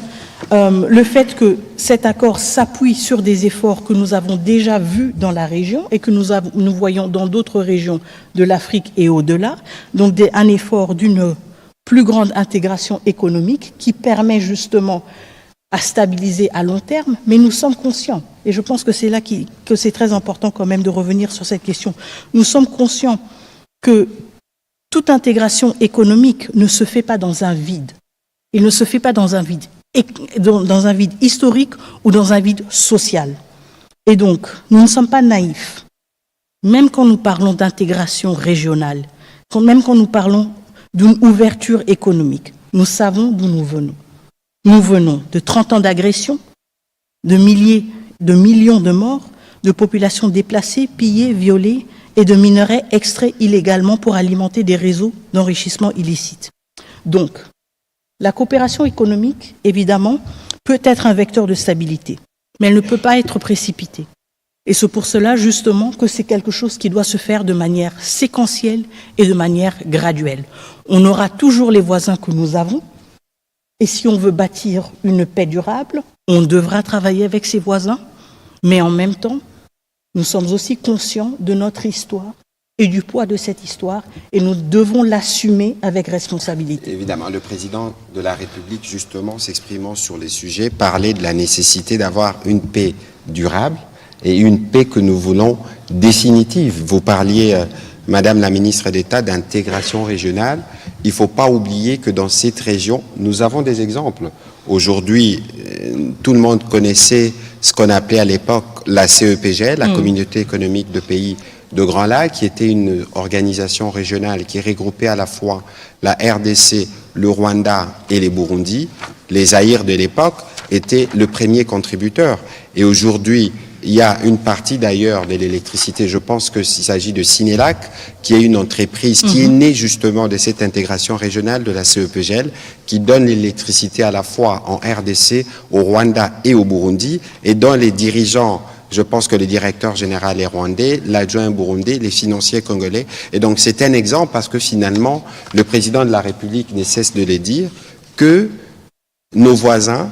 le fait que cet accord s'appuie sur des efforts que nous avons déjà vus dans la région et que nous voyons dans d'autres régions de l'Afrique et au-delà, donc un effort d'une plus grande intégration économique qui permet justement à stabiliser à long terme, mais nous sommes conscients, et je pense que c'est là que c'est très important quand même de revenir sur cette question, nous sommes conscients que toute intégration économique ne se fait pas dans un vide. Il ne se fait pas dans un vide historique ou dans un vide social. Et donc, nous ne sommes pas naïfs. Même quand nous parlons d'intégration régionale, même quand nous parlons d'une ouverture économique, nous savons d'où nous venons. Nous venons de 30 ans d'agression, de millions de morts, de populations déplacées, pillées, violées et de minerais extraits illégalement pour alimenter des réseaux d'enrichissement illicite. Donc, la coopération économique, évidemment, peut être un vecteur de stabilité, mais elle ne peut pas être précipitée. Et c'est pour cela, justement, que c'est quelque chose qui doit se faire de manière séquentielle et de manière graduelle. On aura toujours les voisins que nous avons, et si on veut bâtir une paix durable, on devra travailler avec ses voisins, mais en même temps, nous sommes aussi conscients de notre histoire et du poids de cette histoire, et nous devons l'assumer avec responsabilité. Évidemment, le président de la République, justement, s'exprimant sur les sujets, parlait de la nécessité d'avoir une paix durable et une paix que nous voulons définitive. Vous parliez, Madame la ministre d'État, d'intégration régionale. Il ne faut pas oublier que dans cette région, nous avons des exemples. Aujourd'hui, tout le monde connaissait ce qu'on appelait à l'époque la CEPGL, la Communauté économique de pays de Grand Lac, qui était une organisation régionale qui regroupait à la fois la RDC, le Rwanda et les Burundi. Les Zaïre de l'époque étaient le premier contributeur. Et aujourd'hui, il y a une partie d'ailleurs de l'électricité, je pense qu'il s'agit de Sinelac, qui est une entreprise qui est née justement de cette intégration régionale de la CEPGL, qui donne l'électricité à la fois en RDC, au Rwanda et au Burundi, et dont les dirigeants, je pense que le directeur général est rwandais, l'adjoint burundais, les financiers congolais. Et donc c'est un exemple parce que finalement, le président de la République ne cesse de le dire, que nos voisins,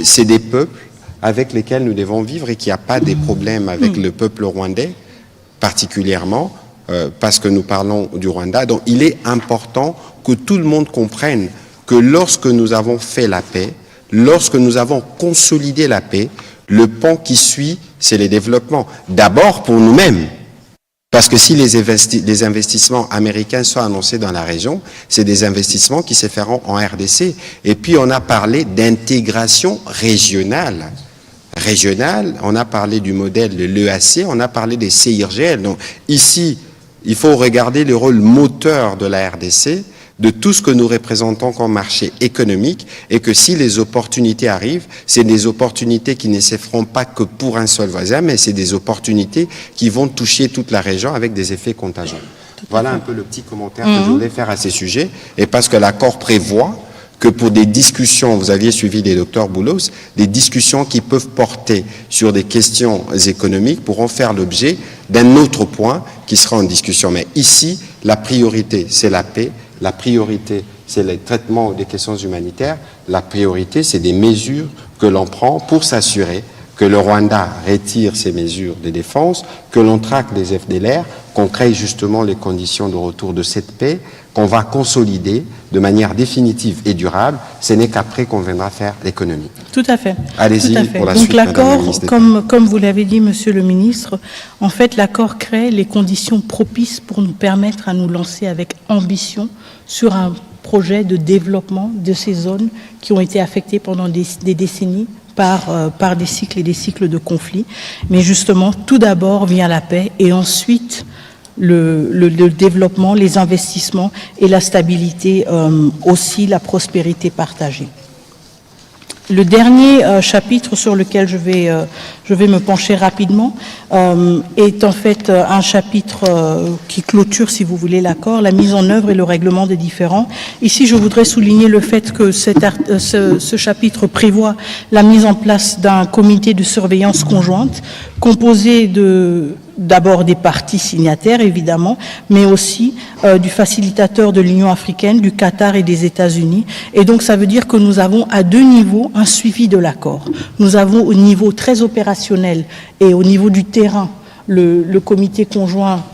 c'est des peuples avec lesquels nous devons vivre et qu'il n'y a pas des problèmes avec le peuple rwandais, particulièrement, parce que nous parlons du Rwanda. Donc il est important que tout le monde comprenne que lorsque nous avons fait la paix, lorsque nous avons consolidé la paix, le pont qui suit, c'est le développement. D'abord pour nous-mêmes, parce que si les investissements américains sont annoncés dans la région, c'est des investissements qui se feront en RDC. Et puis on a parlé d'intégration régionale. On a parlé du modèle de l'EAC, on a parlé des CIRGL. Donc ici, il faut regarder le rôle moteur de la RDC, de tout ce que nous représentons comme marché économique, et que si les opportunités arrivent, c'est des opportunités qui ne se feront pas que pour un seul voisin, mais c'est des opportunités qui vont toucher toute la région avec des effets contagions. Voilà un peu le petit commentaire que je voulais faire à ces sujets, et parce que l'accord prévoit que pour des discussions, vous aviez suivi les docteurs Boulos, des discussions qui peuvent porter sur des questions économiques pourront faire l'objet d'un autre point qui sera en discussion. Mais ici, la priorité, c'est la paix. La priorité, c'est le traitement des questions humanitaires. La priorité, c'est des mesures que l'on prend pour s'assurer que le Rwanda retire ses mesures de défense, que l'on traque les FDLR, qu'on crée justement les conditions de retour de cette paix, qu'on va consolider de manière définitive et durable. Ce n'est qu'après qu'on viendra faire l'économie. Tout à fait. Allez-y pour la suite, Donc l'accord, Madame la ministre. comme vous l'avez dit, Monsieur le ministre, en fait, l'accord crée les conditions propices pour nous permettre à nous lancer avec ambition sur un projet de développement de ces zones qui ont été affectées pendant des décennies par des cycles et des cycles de conflits. Mais justement, tout d'abord vient la paix et ensuite le développement, les investissements et la stabilité, aussi la prospérité partagée. Le dernier chapitre sur lequel je vais me pencher rapidement est en fait un chapitre qui clôture, si vous voulez, l'accord, la mise en œuvre et le règlement des différends. Ici, je voudrais souligner le fait que ce chapitre prévoit la mise en place d'un comité de surveillance conjointe composé d'abord des parties signataires, évidemment, mais aussi du facilitateur de l'Union africaine, du Qatar et des États-Unis. Et donc, ça veut dire que nous avons à deux niveaux un suivi de l'accord. Nous avons au niveau très opérationnel et au niveau du terrain le comité conjoint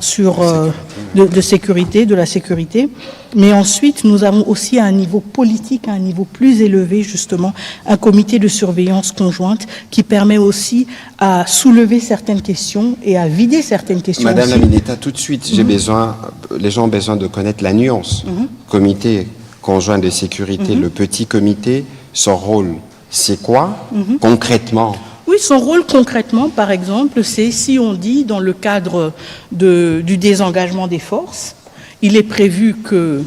de sécurité, de la sécurité. Mais ensuite, nous avons aussi à un niveau politique, à un niveau plus élevé, justement, un comité de surveillance conjointe qui permet aussi à soulever certaines questions et à vider certaines questions. Madame aussi. la ministre, tout de suite, les gens ont besoin de connaître la nuance. Comité conjoint de sécurité, le petit comité, son rôle, c'est quoi concrètement? Oui, son rôle concrètement, par exemple, c'est si on dit dans le cadre du désengagement des forces, il est prévu que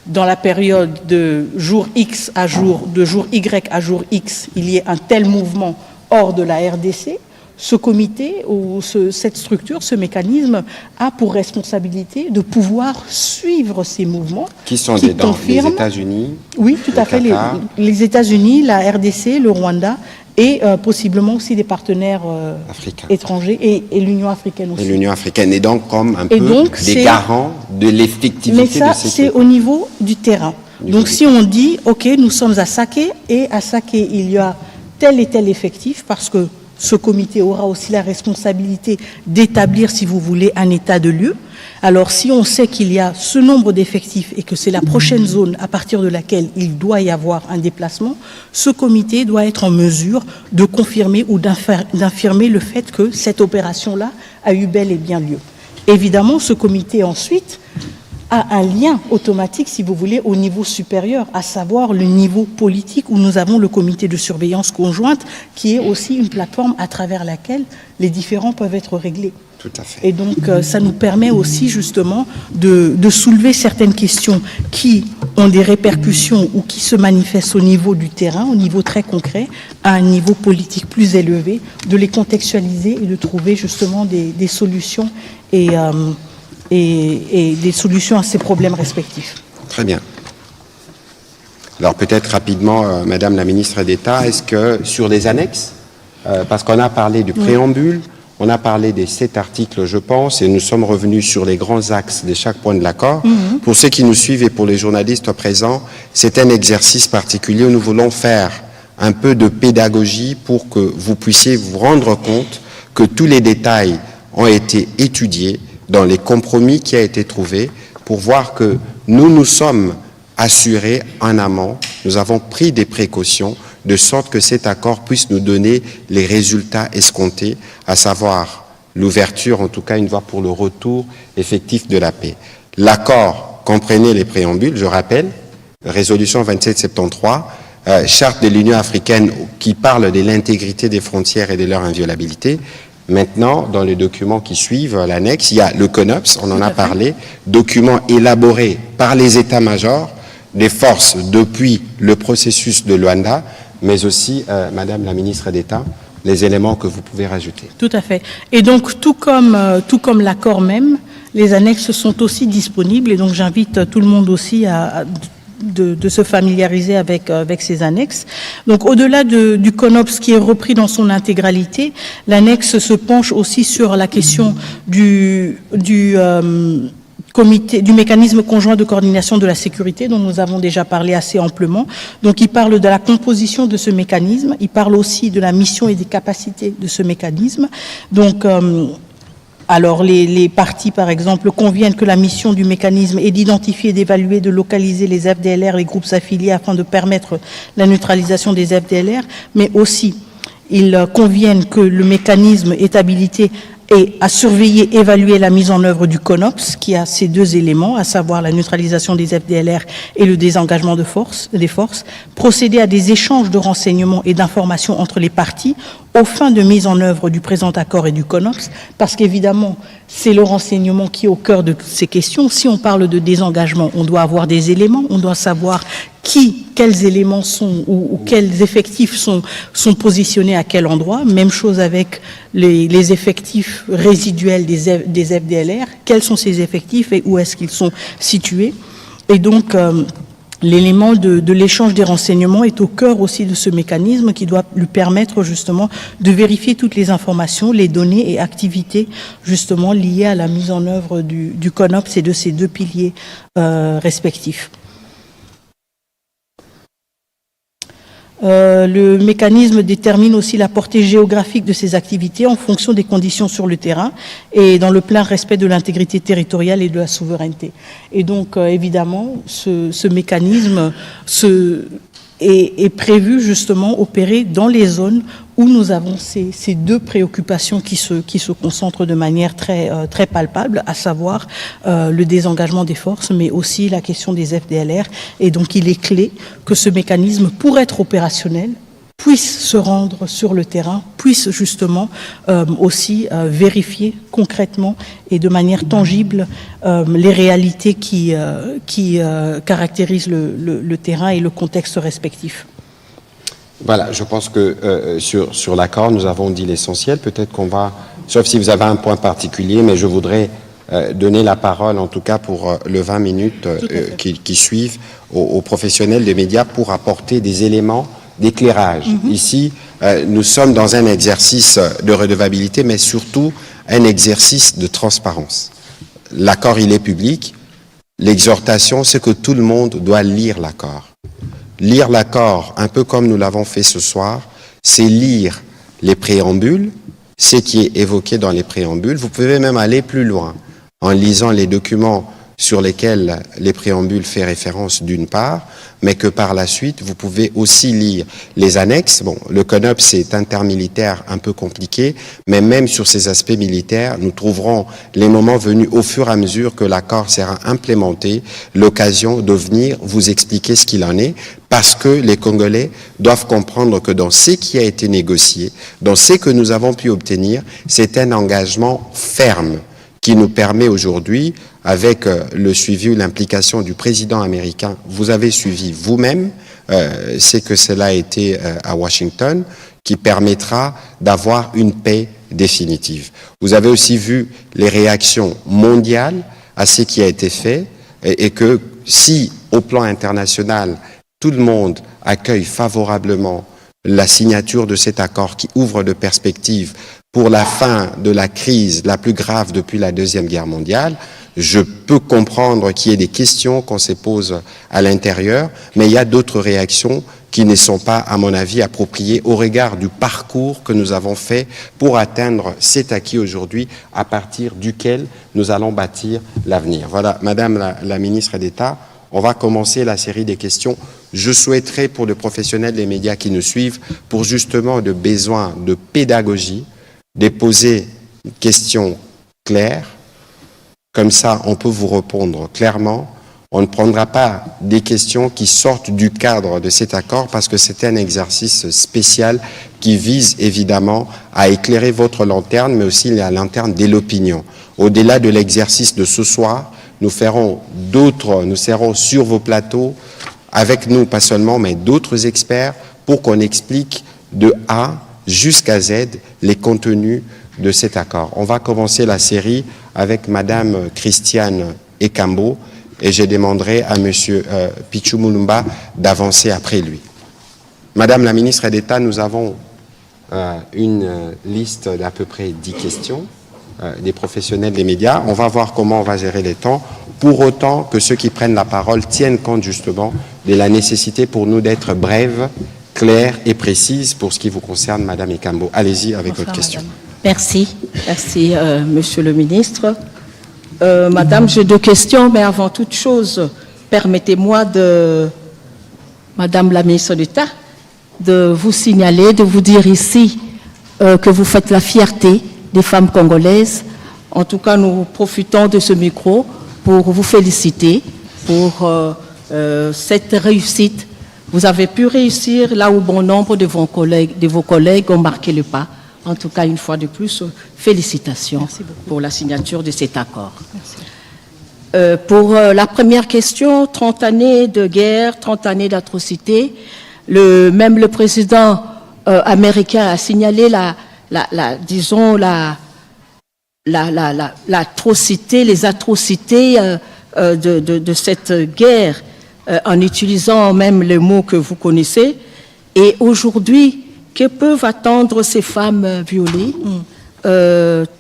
dans la période de jour X à jour, de jour Y à jour X, il y ait un tel mouvement hors de la RDC. ce comité ou cette structure, ce mécanisme a pour responsabilité de pouvoir suivre ces mouvements qui sont les États-Unis. Oui, tout à fait. Les États-Unis, la RDC, le Rwanda et possiblement aussi des partenaires étrangers et l'Union africaine aussi. Et l'Union africaine est donc comme un peu des garants de l'effectivité de ces... Mais ça, c'est au niveau du terrain. Donc si on dit, OK, nous sommes à Saké et à Saké, il y a tel et tel effectif, parce que ce comité aura aussi la responsabilité d'établir, si vous voulez, un état de lieu. Alors si on sait qu'il y a ce nombre d'effectifs et que c'est la prochaine zone à partir de laquelle il doit y avoir un déplacement, ce comité doit être en mesure de confirmer ou d'infirmer le fait que cette opération-là a eu bel et bien lieu. Évidemment, ce comité ensuite a un lien automatique, si vous voulez, au niveau supérieur, à savoir le niveau politique où nous avons le comité de surveillance conjointe, qui est aussi une plateforme à travers laquelle les différends peuvent être réglés. Tout à fait. Et donc, ça nous permet aussi, justement, de soulever certaines questions qui ont des répercussions ou qui se manifestent au niveau du terrain, au niveau très concret, à un niveau politique plus élevé, de les contextualiser et de trouver, justement, des solutions et des solutions à ces problèmes respectifs. Très bien. Alors peut-être rapidement, Madame la ministre d'État, est-ce que sur les annexes, parce qu'on a parlé du préambule, on a parlé des 7 articles, je pense, et nous sommes revenus sur les grands axes de chaque point de l'accord. Pour ceux qui nous suivent et pour les journalistes présents, c'est un exercice particulier où nous voulons faire un peu de pédagogie pour que vous puissiez vous rendre compte que tous les détails ont été étudiés dans les compromis qui a été trouvé pour voir que nous nous sommes assurés en amont, nous avons pris des précautions de sorte que cet accord puisse nous donner les résultats escomptés, à savoir l'ouverture, en tout cas une voie pour le retour effectif de la paix. L'accord comprenait les préambules, je rappelle, résolution 2773, charte de l'Union africaine qui parle de l'intégrité des frontières et de leur inviolabilité. Maintenant, dans les documents qui suivent l'annexe, il y a le CONOPS, on en a parlé, document élaboré par les états-majors des forces depuis le processus de Luanda, mais aussi, Madame la ministre d'État, les éléments que vous pouvez rajouter. Tout à fait. Et donc, tout comme l'accord même, les annexes sont aussi disponibles, et donc j'invite tout le monde aussi de se familiariser avec ces annexes. Donc, au-delà du CONOPS qui est repris dans son intégralité, l'annexe se penche aussi sur la question du mécanisme conjoint de coordination de la sécurité dont nous avons déjà parlé assez amplement. Donc, il parle de la composition de ce mécanisme, il parle aussi de la mission et des capacités de ce mécanisme. Donc, alors, les parties, par exemple, conviennent que la mission du mécanisme est d'identifier, d'évaluer, de localiser les FDLR, les groupes affiliés, afin de permettre la neutralisation des FDLR, mais aussi, ils conviennent que le mécanisme est habilité et à surveiller, évaluer la mise en œuvre du CONOPS, qui a ces 2 éléments, à savoir la neutralisation des FDLR et le désengagement des forces, procéder à des échanges de renseignements et d'informations entre les parties, aux fins de mise en œuvre du présent accord et du CONOPS, parce qu'évidemment, c'est le renseignement qui est au cœur de toutes ces questions. Si on parle de désengagement, on doit avoir des éléments, on doit savoir quels éléments sont ou quels effectifs sont positionnés à quel endroit. Même chose avec les effectifs résiduels des FDLR. Quels sont ces effectifs et où est-ce qu'ils sont situés? Et donc, l'élément de l'échange des renseignements est au cœur aussi de ce mécanisme qui doit lui permettre justement de vérifier toutes les informations, les données et activités justement liées à la mise en œuvre du CONOPS et de ces 2 piliers respectifs. Le mécanisme détermine aussi la portée géographique de ces activités en fonction des conditions sur le terrain et dans le plein respect de l'intégrité territoriale et de la souveraineté. Et donc, évidemment, ce mécanisme est prévu justement opérer dans les zones où nous avons ces 2 préoccupations qui se concentrent de manière très palpable, à savoir le désengagement des forces, mais aussi la question des FDLR. Et donc, il est clé que ce mécanisme, pour être opérationnel, puisse se rendre sur le terrain, puisse justement aussi vérifier concrètement et de manière tangible les réalités qui caractérisent le terrain et le contexte respectif. Voilà, je pense que sur l'accord, nous avons dit l'essentiel. Peut-être qu'on va, sauf si vous avez un point particulier, mais je voudrais donner la parole, en tout cas pour le 20 minutes qui suivent, aux professionnels des médias pour apporter des éléments d'éclairage. Ici, nous sommes dans un exercice de redevabilité, mais surtout un exercice de transparence. L'accord, il est public. L'exhortation, c'est que tout le monde doit lire l'accord. Lire l'accord, un peu comme nous l'avons fait ce soir, c'est lire les préambules, ce qui est évoqué dans les préambules. Vous pouvez même aller plus loin en lisant les documents sur lesquels les préambules font référence d'une part, mais que par la suite, vous pouvez aussi lire les annexes. Bon, le CONOPS, c'est intermilitaire un peu compliqué, mais même sur ces aspects militaires, nous trouverons les moments venus au fur et à mesure que l'accord sera implémenté, l'occasion de venir vous expliquer ce qu'il en est, parce que les Congolais doivent comprendre que dans ce qui a été négocié, dans ce que nous avons pu obtenir, c'est un engagement ferme qui nous permet aujourd'hui, avec le suivi ou l'implication du président américain, vous avez suivi vous-même, c'est que cela a été à Washington, qui permettra d'avoir une paix définitive. Vous avez aussi vu les réactions mondiales à ce qui a été fait, et que si, au plan international, tout le monde accueille favorablement la signature de cet accord qui ouvre de perspectives pour la fin de la crise la plus grave depuis la Deuxième Guerre mondiale, je peux comprendre qu'il y ait des questions qu'on se pose à l'intérieur, mais il y a d'autres réactions qui ne sont pas, à mon avis, appropriées au regard du parcours que nous avons fait pour atteindre cet acquis aujourd'hui, à partir duquel nous allons bâtir l'avenir. Voilà, Madame la ministre d'État, on va commencer la série des questions. Je souhaiterais, pour les professionnels des médias qui nous suivent, pour justement de besoin de pédagogie, de poser une question claire. Comme ça, on peut vous répondre clairement. On ne prendra pas des questions qui sortent du cadre de cet accord parce que c'est un exercice spécial qui vise évidemment à éclairer votre lanterne, mais aussi la lanterne de l'opinion. Au-delà de l'exercice de ce soir, nous serons sur vos plateaux, avec nous, pas seulement, mais d'autres experts, pour qu'on explique de A jusqu'à Z les contenus de cet accord. On va commencer la série avec Madame Christiane Ekambo et je demanderai à Monsieur Pichu Mulumba d'avancer après lui. Madame la ministre d'État, nous avons une liste d'à peu près 10 questions des professionnels des médias. On va voir comment on va gérer les temps, pour autant que ceux qui prennent la parole tiennent compte justement de la nécessité pour nous d'être brèves, claires et précises pour ce qui vous concerne, Madame Ekambo. Allez-y avec votre question. Madame. Merci, Monsieur le ministre. Madame, j'ai 2 questions, mais avant toute chose, permettez-moi Madame la ministre d'État, de vous signaler, de vous dire ici que vous faites la fierté des femmes congolaises. En tout cas, nous profitons de ce micro pour vous féliciter pour cette réussite. Vous avez pu réussir là où bon nombre de vos collègues ont marqué le pas. En tout cas, une fois de plus, félicitations pour la signature de cet accord. Pour la première question, 30 années de guerre, 30 années d'atrocité, même le président américain a signalé l'atrocité, les atrocités de cette guerre, en utilisant même les mots que vous connaissez. Et aujourd'hui, que peuvent attendre ces femmes violées,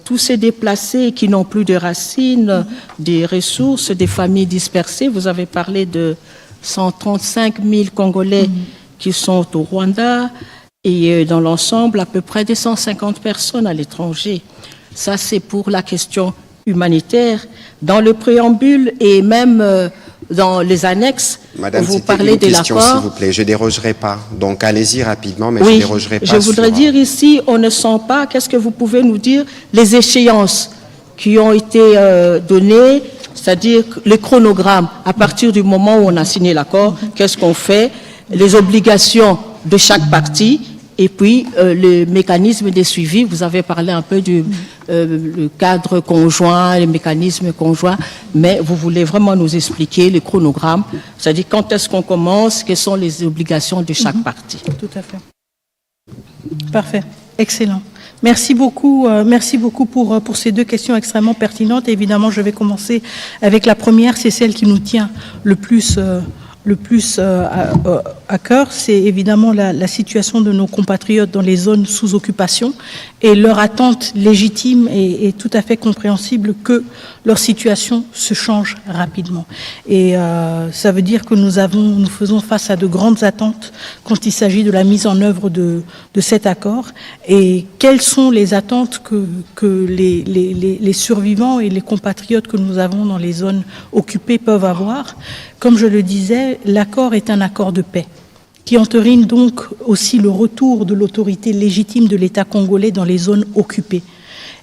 tous ces déplacés qui n'ont plus de racines, des ressources, des familles dispersées? Vous avez parlé de 135 000 Congolais qui sont au Rwanda et dans l'ensemble, à peu près des 150 personnes à l'étranger. Ça, c'est pour la question humanitaire. Dans le préambule et même dans les annexes, Madame, vous parlez de question, l'accord. s'il vous plaît, je ne dérogerai pas. Donc, allez-y rapidement, mais Oui, je ne dérogerai pas. Je voudrais dire ici, on ne sent pas, qu'est-ce que vous pouvez nous dire, les échéances qui ont été données, c'est-à-dire les chronogrammes, à partir du moment où on a signé l'accord, qu'est-ce qu'on fait, les obligations de chaque partie, et puis le mécanisme de suivi. Vous avez parlé un peu du le cadre conjoint, les mécanismes conjoints, mais vous voulez vraiment nous expliquer les chronogrammes, c'est-à-dire quand est-ce qu'on commence, quelles sont les obligations de chaque partie. Tout à fait. Parfait, excellent. Merci beaucoup pour ces deux questions extrêmement pertinentes. Et évidemment, je vais commencer avec la première, c'est celle qui nous tient le plus à cœur, c'est évidemment la situation de nos compatriotes dans les zones sous occupation et leur attente légitime et tout à fait compréhensible que leur situation se change rapidement. Et ça veut dire que nous faisons face à de grandes attentes quand il s'agit de la mise en œuvre de cet accord. Et quelles sont les attentes que les survivants et les compatriotes que nous avons dans les zones occupées peuvent avoir? Comme je le disais, l'accord est un accord de paix qui entérine donc aussi le retour de l'autorité légitime de l'État congolais dans les zones occupées.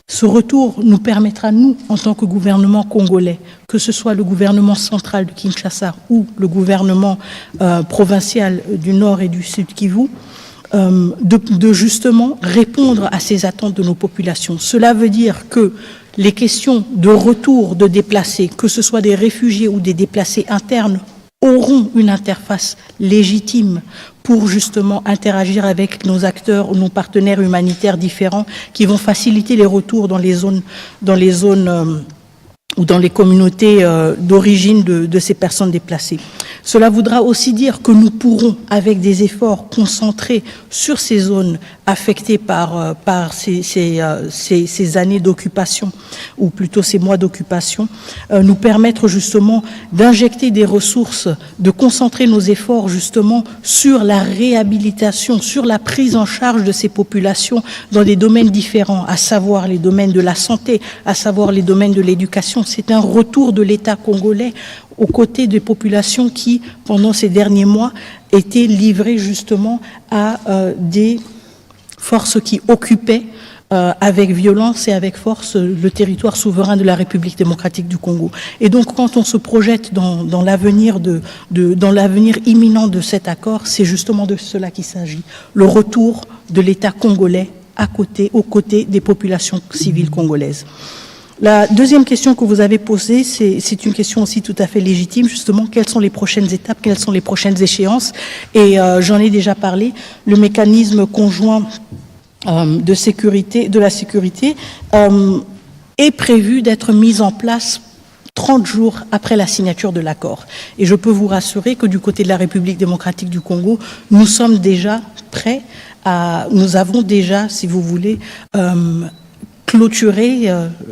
Ce retour nous permettra, nous, en tant que gouvernement congolais, que ce soit le gouvernement central de Kinshasa ou le gouvernement provincial du Nord et du Sud Kivu, de justement répondre à ces attentes de nos populations. Cela veut dire que les questions de retour de déplacés, que ce soit des réfugiés ou des déplacés internes, auront une interface légitime pour justement interagir avec nos acteurs ou nos partenaires humanitaires différents qui vont faciliter les retours dans les zones ou dans les communautés d'origine de ces personnes déplacées. Cela voudra aussi dire que nous pourrons, avec des efforts concentrés sur ces zones affectées par ces années d'occupation, ou plutôt ces mois d'occupation, nous permettre justement d'injecter des ressources, de concentrer nos efforts justement sur la réhabilitation, sur la prise en charge de ces populations dans des domaines différents, à savoir les domaines de la santé, à savoir les domaines de l'éducation. C'est un retour de l'État congolais aux côtés des populations qui, pendant ces derniers mois, étaient livrées justement à des forces qui occupaient avec violence et avec force le territoire souverain de la République démocratique du Congo. Et donc, quand on se projette dans l'avenir dans l'avenir imminent de cet accord, c'est justement de cela qu'il s'agit. Le retour de l'État congolais aux côtés des populations civiles congolaises. La deuxième question que vous avez posée, c'est une question aussi tout à fait légitime, justement, quelles sont les prochaines étapes, quelles sont les prochaines échéances? Et j'en ai déjà parlé, le mécanisme conjoint de la sécurité est prévu d'être mis en place 30 jours après la signature de l'accord. Et je peux vous rassurer que du côté de la République démocratique du Congo, nous sommes déjà prêts nous avons déjà, si vous voulez, clôturer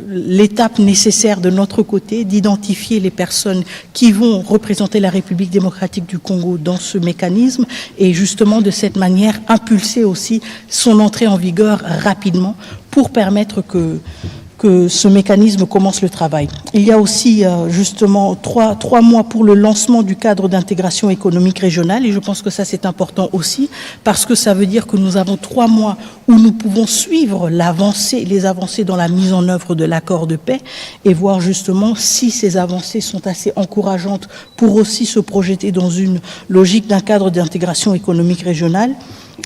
l'étape nécessaire de notre côté d'identifier les personnes qui vont représenter la République démocratique du Congo dans ce mécanisme et justement de cette manière impulser aussi son entrée en vigueur rapidement pour permettre que ce mécanisme commence le travail. Il y a aussi justement trois mois pour le lancement du cadre d'intégration économique régionale et je pense que ça c'est important aussi parce que ça veut dire que nous avons 3 mois où nous pouvons suivre les avancées dans la mise en œuvre de l'accord de paix et voir justement si ces avancées sont assez encourageantes pour aussi se projeter dans une logique d'un cadre d'intégration économique régionale.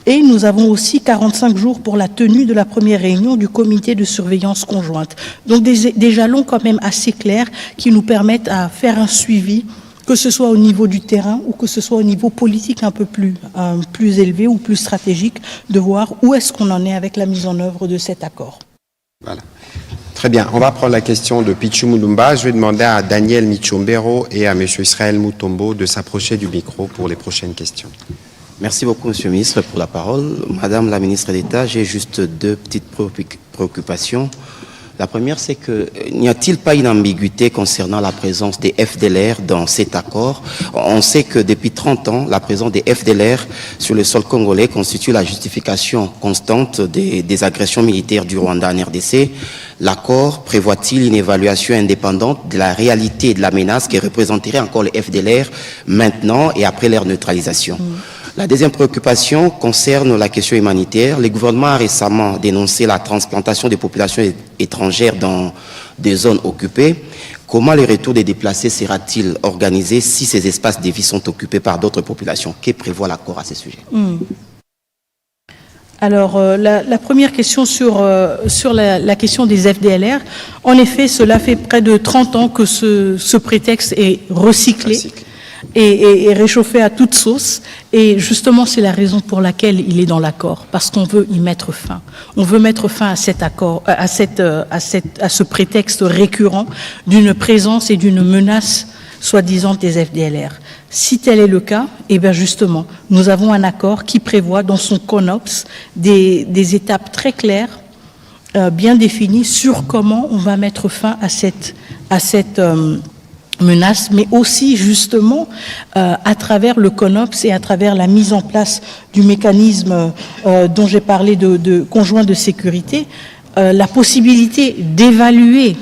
Et nous avons aussi 45 jours pour la tenue de la première réunion du comité de surveillance conjointe. Donc des jalons quand même assez clairs qui nous permettent à faire un suivi, que ce soit au niveau du terrain ou que ce soit au niveau politique un peu plus élevé ou plus stratégique, de voir où est-ce qu'on en est avec la mise en œuvre de cet accord. Voilà. Très bien. On va prendre la question de Pichu Mulumba. Je vais demander à Daniel Michombero et à M. Israël Mutombo de s'approcher du micro pour les prochaines questions. Merci beaucoup, Monsieur le ministre, pour la parole. Madame la ministre d'État, j'ai juste 2 petites préoccupations. La première, c'est que n'y a-t-il pas une ambiguïté concernant la présence des FDLR dans cet accord? On sait que depuis 30 ans, la présence des FDLR sur le sol congolais constitue la justification constante des agressions militaires du Rwanda en RDC. L'accord prévoit-il une évaluation indépendante de la réalité et de la menace qui représenterait encore les FDLR maintenant et après leur neutralisation? La deuxième préoccupation concerne la question humanitaire. Le gouvernement a récemment dénoncé la transplantation des populations étrangères dans des zones occupées. Comment le retour des déplacés sera-t-il organisé si ces espaces de vie sont occupés par d'autres populations? Que prévoit l'accord à ce sujet? Alors, la première question sur la question des FDLR, en effet, cela fait près de 30 ans que ce prétexte est recyclé. et réchauffé à toute sauce. Et justement, c'est la raison pour laquelle il est dans l'accord, parce qu'on veut y mettre fin. On veut mettre fin à cet accord, à ce prétexte récurrent d'une présence et d'une menace soi-disant des FDLR. Si tel est le cas, eh bien justement, nous avons un accord qui prévoit dans son CONOPS des étapes très claires, bien définies sur comment on va mettre fin à cette menace, mais aussi justement à travers le CONOPS et à travers la mise en place du mécanisme dont j'ai parlé de conjoint de sécurité, la possibilité d'évaluer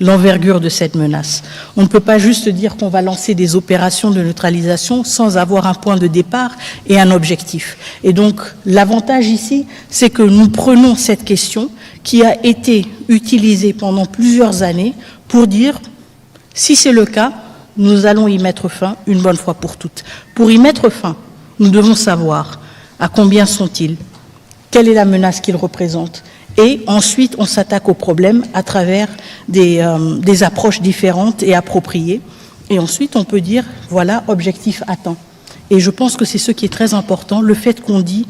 l'envergure de cette menace. On ne peut pas juste dire qu'on va lancer des opérations de neutralisation sans avoir un point de départ et un objectif. Et donc, l'avantage ici, c'est que nous prenons cette question qui a été utilisée pendant plusieurs années pour dire, si c'est le cas, nous allons y mettre fin une bonne fois pour toutes. Pour y mettre fin, nous devons savoir à combien sont-ils, quelle est la menace qu'ils représentent. Et ensuite, on s'attaque au problème à travers des approches différentes et appropriées. Et ensuite, on peut dire, voilà, objectif atteint. Et je pense que c'est ce qui est très important, le fait qu'on dit,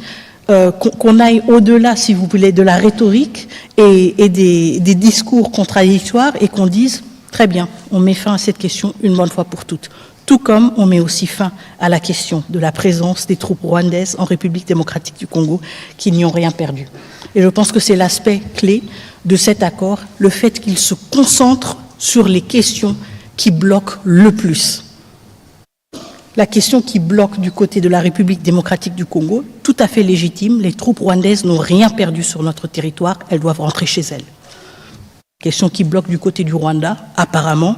qu'on aille au-delà, si vous voulez, de la rhétorique et des discours contradictoires et qu'on dise, très bien, on met fin à cette question une bonne fois pour toutes. Tout comme on met aussi fin à la question de la présence des troupes rwandaises en République démocratique du Congo qui n'y ont rien perdu. Et je pense que c'est l'aspect clé de cet accord, le fait qu'il se concentre sur les questions qui bloquent le plus. La question qui bloque du côté de la République démocratique du Congo, tout à fait légitime, les troupes rwandaises n'ont rien perdu sur notre territoire, elles doivent rentrer chez elles. Question qui bloque du côté du Rwanda, apparemment,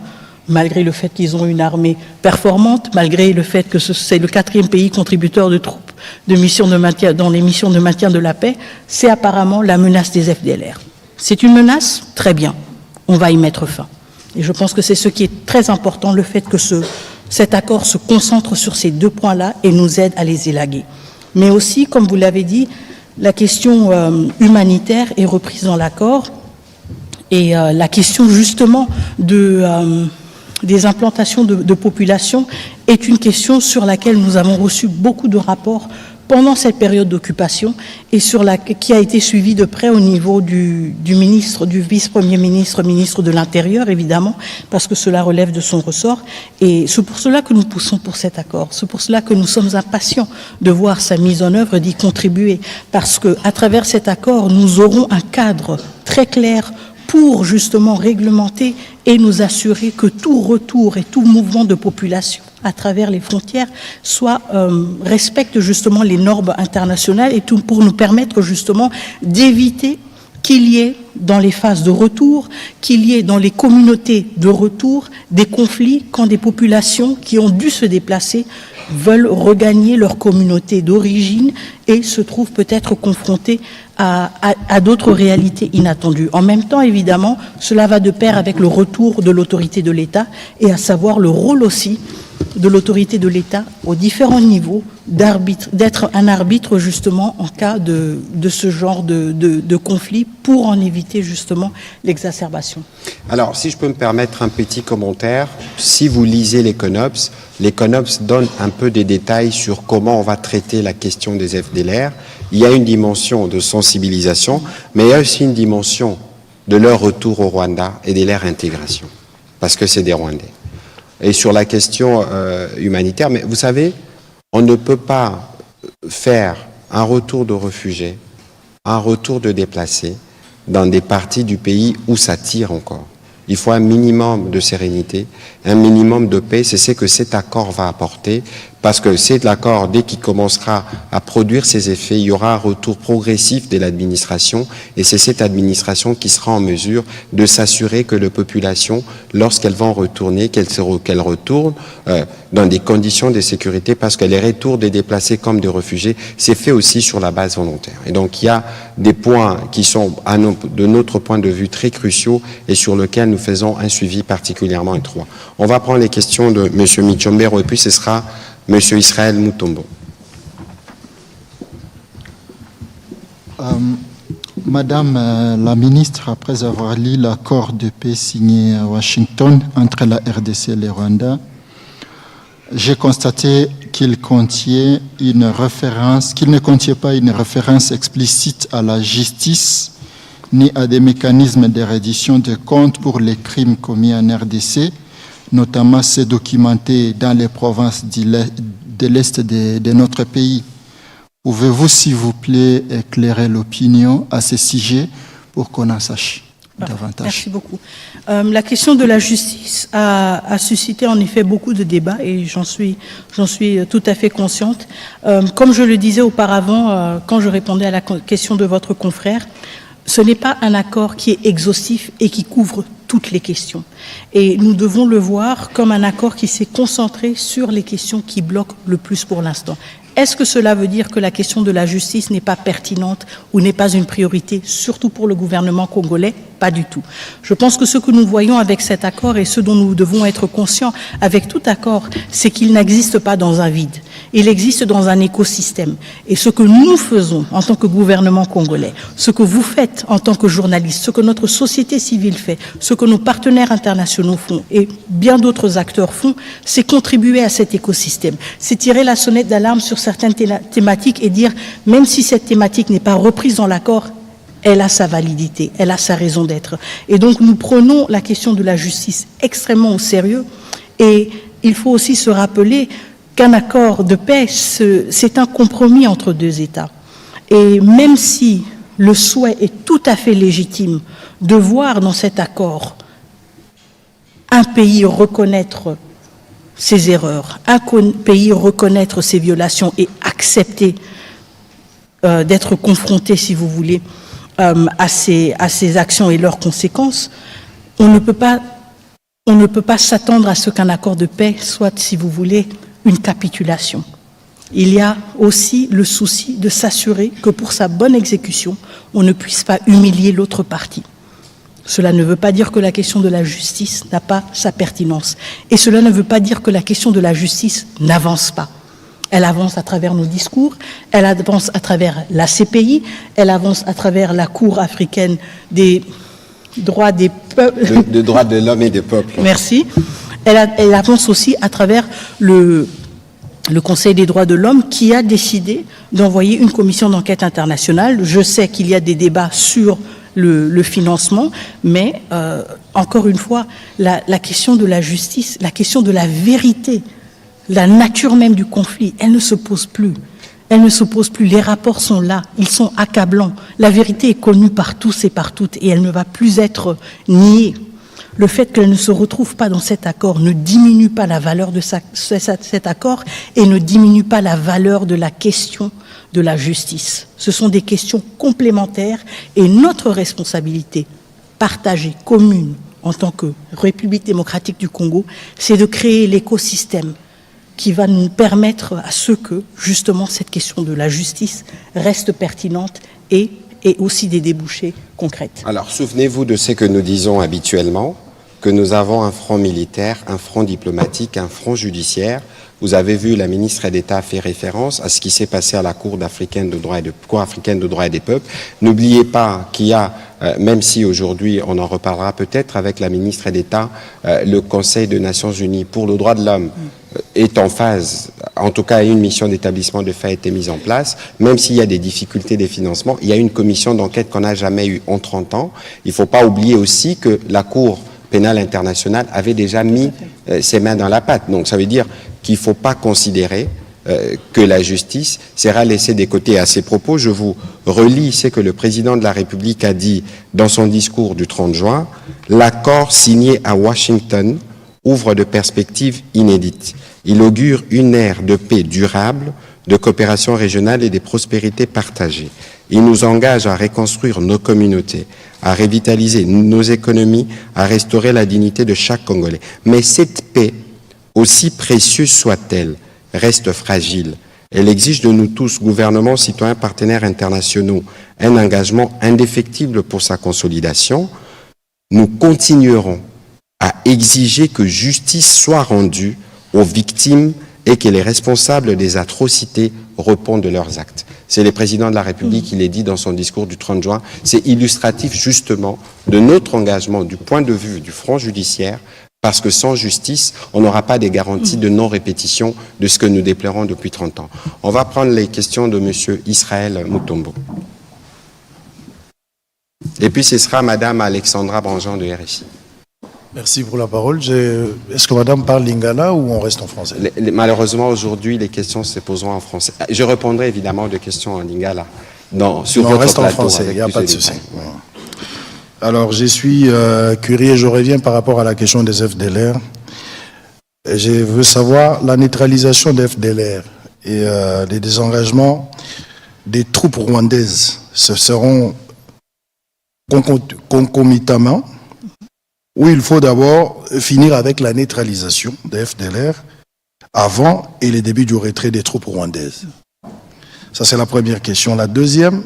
malgré le fait qu'ils ont une armée performante, malgré le fait que c'est le 4e pays contributeur de troupes de missions de maintien, dans les missions de maintien de la paix, c'est apparemment la menace des FDLR. C'est une menace? Très bien, on va y mettre fin. Et je pense que c'est ce qui est très important, le fait que cet accord se concentre sur ces deux points-là et nous aide à les élaguer. Mais aussi, comme vous l'avez dit, la question humanitaire est reprise dans l'accord et la question justement des implantations de population est une question sur laquelle nous avons reçu beaucoup de rapports pendant cette période d'occupation et qui a été suivie de près au niveau du ministre, du vice-premier ministre, ministre de l'Intérieur, évidemment, parce que cela relève de son ressort. Et c'est pour cela que nous poussons pour cet accord. C'est pour cela que nous sommes impatients de voir sa mise en œuvre et d'y contribuer. Parce qu'à travers cet accord, nous aurons un cadre très clair pour justement réglementer et nous assurer que tout retour et tout mouvement de population à travers les frontières respecte justement les normes internationales et tout pour nous permettre justement d'éviter qu'il y ait dans les phases de retour, qu'il y ait dans les communautés de retour des conflits quand des populations qui ont dû se déplacer veulent regagner leur communauté d'origine et se trouvent peut-être confrontées à d'autres réalités inattendues. En même temps, évidemment, cela va de pair avec le retour de l'autorité de l'État et à savoir le rôle aussi de l'autorité de l'État aux différents niveaux d'être un arbitre justement en cas de ce genre de conflit pour en éviter justement l'exacerbation. Alors, si je peux me permettre un petit commentaire, si vous lisez les CONOPS donnent un peu des détails sur comment on va traiter la question des FDLR. Il y a une dimension de sensibilisation, mais il y a aussi une dimension de leur retour au Rwanda et de leur intégration, parce que c'est des Rwandais. Et sur la question humanitaire, mais vous savez, on ne peut pas faire un retour de réfugiés, un retour de déplacés dans des parties du pays où ça tire encore. Il faut un minimum de sérénité, un minimum de paix. C'est ce que cet accord va apporter, parce que cet accord, dès qu'il commencera à produire ses effets, il y aura un retour progressif de l'administration, et c'est cette administration qui sera en mesure de s'assurer que les populations, lorsqu'elles vont retourner, qu'elles retournent dans des conditions de sécurité, parce que les retours des déplacés comme des réfugiés, c'est fait aussi sur la base volontaire. Et donc il y a des points qui sont, de notre point de vue, très cruciaux et sur lesquels nous faisons un suivi particulièrement étroit. On va prendre les questions de M. Michombero et puis ce sera M. Israël Mutombo. Madame la ministre, après avoir lu l'accord de paix signé à Washington entre la RDC et le Rwanda, j'ai constaté qu'il ne contiait pas une référence explicite à la justice ni à des mécanismes de reddition de comptes pour les crimes commis en RDC, notamment ceux documentés dans les provinces de l'Est de notre pays. Pouvez-vous, s'il vous plaît, éclairer l'opinion à ce sujet pour qu'on en sache davantage? Merci beaucoup. La question de la justice a suscité en effet beaucoup de débats et j'en suis tout à fait consciente. Comme je le disais auparavant, quand je répondais à la question de votre confrère, ce n'est pas un accord qui est exhaustif et qui couvre toutes les questions. Et nous devons le voir comme un accord qui s'est concentré sur les questions qui bloquent le plus pour l'instant. Est-ce que cela veut dire que la question de la justice n'est pas pertinente ou n'est pas une priorité, surtout pour le gouvernement congolais? Pas du tout. Je pense que ce que nous voyons avec cet accord et ce dont nous devons être conscients avec tout accord, c'est qu'il n'existe pas dans un vide. Il existe dans un écosystème. Et ce que nous faisons en tant que gouvernement congolais, ce que vous faites en tant que journaliste, ce que notre société civile fait, ce que nos partenaires internationaux font et bien d'autres acteurs font, c'est contribuer à cet écosystème. C'est tirer la sonnette d'alarme sur certaines thématiques et dire, même si cette thématique n'est pas reprise dans l'accord, elle a sa validité, elle a sa raison d'être. Et donc nous prenons la question de la justice extrêmement au sérieux et il faut aussi se rappeler qu'un accord de paix, c'est un compromis entre deux États. Et même si le souhait est tout à fait légitime de voir dans cet accord un pays reconnaître ses erreurs, un pays reconnaître ses violations et accepter d'être confronté, si vous voulez, à ces actions et leurs conséquences, on ne peut pas s'attendre à ce qu'un accord de paix soit, si vous voulez, une capitulation. Il y a aussi le souci de s'assurer que pour sa bonne exécution, on ne puisse pas humilier l'autre partie. Cela ne veut pas dire que la question de la justice n'a pas sa pertinence. Et cela ne veut pas dire que la question de la justice n'avance pas. Elle avance à travers nos discours, elle avance à travers la CPI, elle avance à travers la Cour africaine des droits des peuples. De droits de l'homme et des peuples. Merci. Elle avance aussi à travers le Conseil des droits de l'homme qui a décidé d'envoyer une commission d'enquête internationale. Je sais qu'il y a des débats sur le financement, mais encore une fois, la question de la justice, la question de la vérité, la nature même du conflit, elle ne se pose plus. Elle ne se pose plus. Les rapports sont là, ils sont accablants. La vérité est connue par tous et par toutes et elle ne va plus être niée. Le fait qu'elle ne se retrouve pas dans cet accord ne diminue pas la valeur de cet accord et ne diminue pas la valeur de la question de la justice. Ce sont des questions complémentaires et notre responsabilité partagée, commune, en tant que République démocratique du Congo, c'est de créer l'écosystème qui va nous permettre à ce que, justement, cette question de la justice reste pertinente et aussi des débouchés concrets. Alors, souvenez-vous de ce que nous disons habituellement, que nous avons un front militaire, un front diplomatique, un front judiciaire. Vous avez vu, la ministre d'État fait référence à ce qui s'est passé à la Cour africaine de droits et des peuples. N'oubliez pas qu'il y a, même si aujourd'hui on en reparlera peut-être avec la ministre d'État, le Conseil des Nations Unies pour le droit de l'homme est en phase, en tout cas une mission d'établissement de faits a été mise en place, même s'il y a des difficultés des financements, il y a une commission d'enquête qu'on n'a jamais eue en 30 ans. Il ne faut pas oublier aussi que la Cour pénale internationale avait déjà mis ses mains dans la pâte. Donc ça veut dire qu'il ne faut pas considérer que la justice sera laissée de côté. À ces propos, je vous relis ce que le président de la République a dit dans son discours du 30 juin. L'accord signé à Washington ouvre de perspectives inédites. Il augure une ère de paix durable, de coopération régionale et de prospérité partagée. Il nous engage à reconstruire nos communautés, à revitaliser nos économies, à restaurer la dignité de chaque Congolais. Mais cette paix, aussi précieuse soit-elle, reste fragile. Elle exige de nous tous, gouvernements, citoyens, partenaires internationaux, un engagement indéfectible pour sa consolidation. Nous continuerons à exiger que justice soit rendue aux victimes et que les responsables des atrocités répondent de leurs actes. C'est le président de la République qui l'a dit dans son discours du 30 juin. C'est illustratif justement de notre engagement du point de vue du front judiciaire Parce que sans justice, on n'aura pas des garanties de non-répétition de ce que nous déplorons depuis 30 ans. On va prendre les questions de M. Israël Mutombo. Et puis ce sera Mme Alexandra Branjean de RSI. Merci pour la parole. Est-ce que madame parle lingala ou on reste en français? Malheureusement, aujourd'hui, les questions se poseront en français. Je répondrai évidemment aux questions en lingala. Sur on votre reste en plateau, français, il n'y a plus pas de détails. souci. Voilà. Alors, je suis curieux, je reviens par rapport à la question des FDLR. Je veux savoir la neutralisation des FDLR et les désengagements des troupes rwandaises. Ce seront concomitamment, où il faut d'abord finir avec la neutralisation des FDLR avant et le début du retrait des troupes rwandaises. Ça, c'est la première question. La deuxième,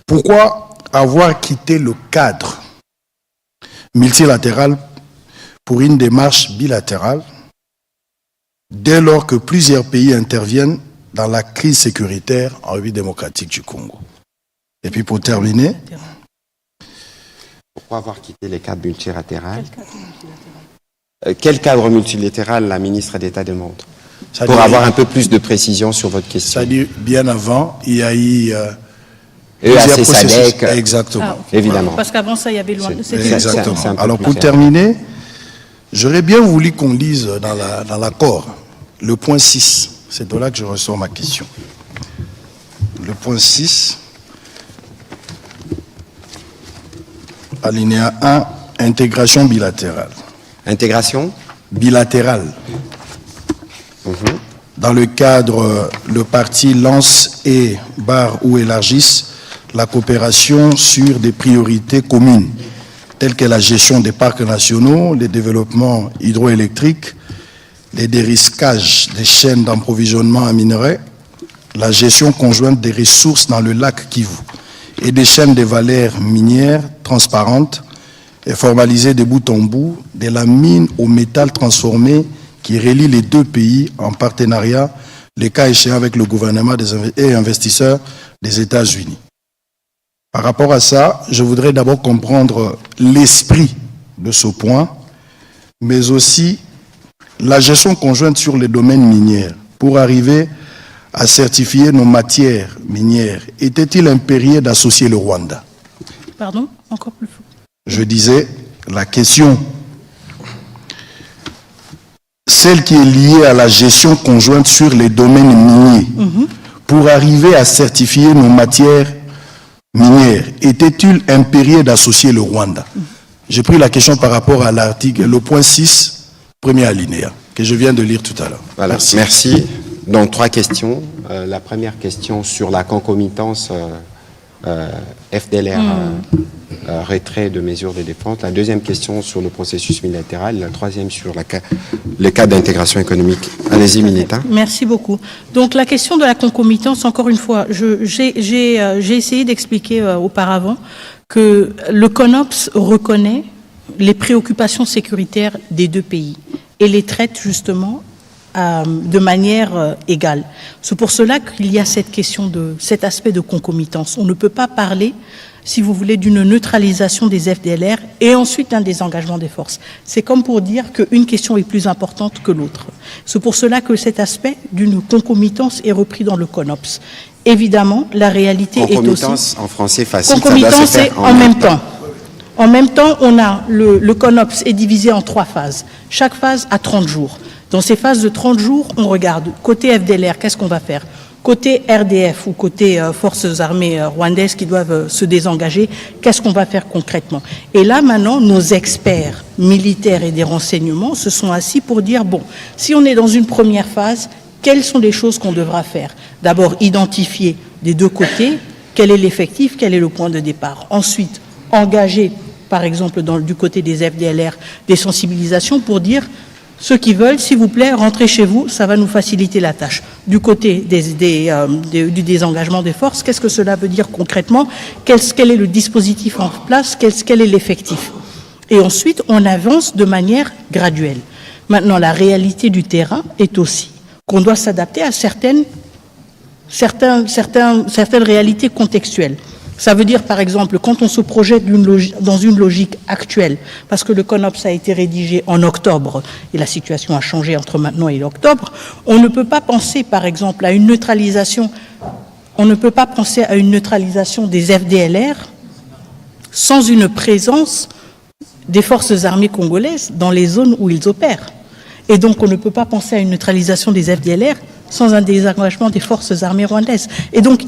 pourquoi avoir quitté le cadre multilatéral pour une démarche bilatérale dès lors que plusieurs pays interviennent dans la crise sécuritaire en République démocratique du Congo? Et puis pour terminer, Pourquoi avoir quitté les cadres multilatéraux? Quel cadre multilatéral la ministre d'État demande? Pour avoir un peu plus de précision sur votre question. c'est-à-dire bien avant, il y a eu EAC SADC, exactement. évidemment. Parce qu'avant ça, il y avait loin. Exactement. c'est un peu Alors plus pour clair. terminer, j'aurais bien voulu qu'on lise dans l'accord le point 6. C'est de là que je ressors ma question. Le point 6, alinéa 1, intégration bilatérale. Intégration? Bilatérale. Dans le cadre, le parti lance et barre ou élargisse la coopération sur des priorités communes, telles que la gestion des parcs nationaux, le développement hydroélectrique, les dérisquages des chaînes d'approvisionnement en minerais, la gestion conjointe des ressources dans le lac Kivu et des chaînes de valeurs minières transparentes et formalisées de bout en bout de la mine au métal transformé qui relie les deux pays en partenariat, le cas échéant avec le gouvernement et investisseurs des États-Unis. Par rapport à ça, je voudrais d'abord comprendre l'esprit de ce point, mais aussi la gestion conjointe sur les domaines miniers pour arriver à certifier nos matières minières. Était-il impérieux d'associer le Rwanda? Pardon? Encore plus fort. Je disais, la question, celle qui est liée à la gestion conjointe sur les domaines miniers, pour arriver à certifier nos matières minières, était-il impérieux d'associer le Rwanda? J'ai pris la question par rapport à l'article, le point 6, premier alinéa, que je viens de lire tout à l'heure. Voilà, merci. Donc, 3 questions. La première question sur la concomitance FDLR, retrait de mesures de défense. La deuxième question sur le processus bilatéral. La troisième sur le cas d'intégration économique. Allez-y, Mineta. Merci beaucoup. Donc la question de la concomitance, encore une fois, j'ai essayé d'expliquer auparavant que le CONOPS reconnaît les préoccupations sécuritaires des deux pays et les traite justement de manière égale. C'est pour cela qu'il y a cette question cet aspect de concomitance. On ne peut pas parler, si vous voulez, d'une neutralisation des FDLR et ensuite un désengagement des forces. C'est comme pour dire qu'une question est plus importante que l'autre. C'est pour cela que cet aspect d'une concomitance est repris dans le CONOPS. Évidemment, la réalité est aussi... Concomitance, en français facile, ça doit Concomitance, se c'est faire en même temps. En même temps, on a le CONOPS est divisé en 3 phases. Chaque phase a 30 jours. Dans ces phases de 30 jours, on regarde côté FDLR, qu'est-ce qu'on va faire? Côté RDF ou côté forces armées rwandaises qui doivent se désengager, qu'est-ce qu'on va faire concrètement? Et là, maintenant, nos experts militaires et des renseignements se sont assis pour dire, bon, si on est dans une première phase, quelles sont les choses qu'on devra faire? D'abord, identifier des deux côtés quel est l'effectif, quel est le point de départ. Ensuite, engager, par exemple, du côté des FDLR, des sensibilisations pour dire... Ceux qui veulent, s'il vous plaît, rentrez chez vous, ça va nous faciliter la tâche. Du côté du désengagement des forces, qu'est-ce que cela veut dire concrètement? Quel est le dispositif en place? Quel est l'effectif? Et ensuite, on avance de manière graduelle. Maintenant, la réalité du terrain est aussi qu'on doit s'adapter à certaines réalités contextuelles. Ça veut dire, par exemple, quand on se projette dans une logique actuelle, parce que le CONOPS a été rédigé en octobre, et la situation a changé entre maintenant et octobre, on ne peut pas penser, par exemple, à une neutralisation, des FDLR sans une présence des forces armées congolaises dans les zones où ils opèrent. Et donc, on ne peut pas penser à une neutralisation des FDLR sans un désengagement des forces armées rwandaises. Et donc,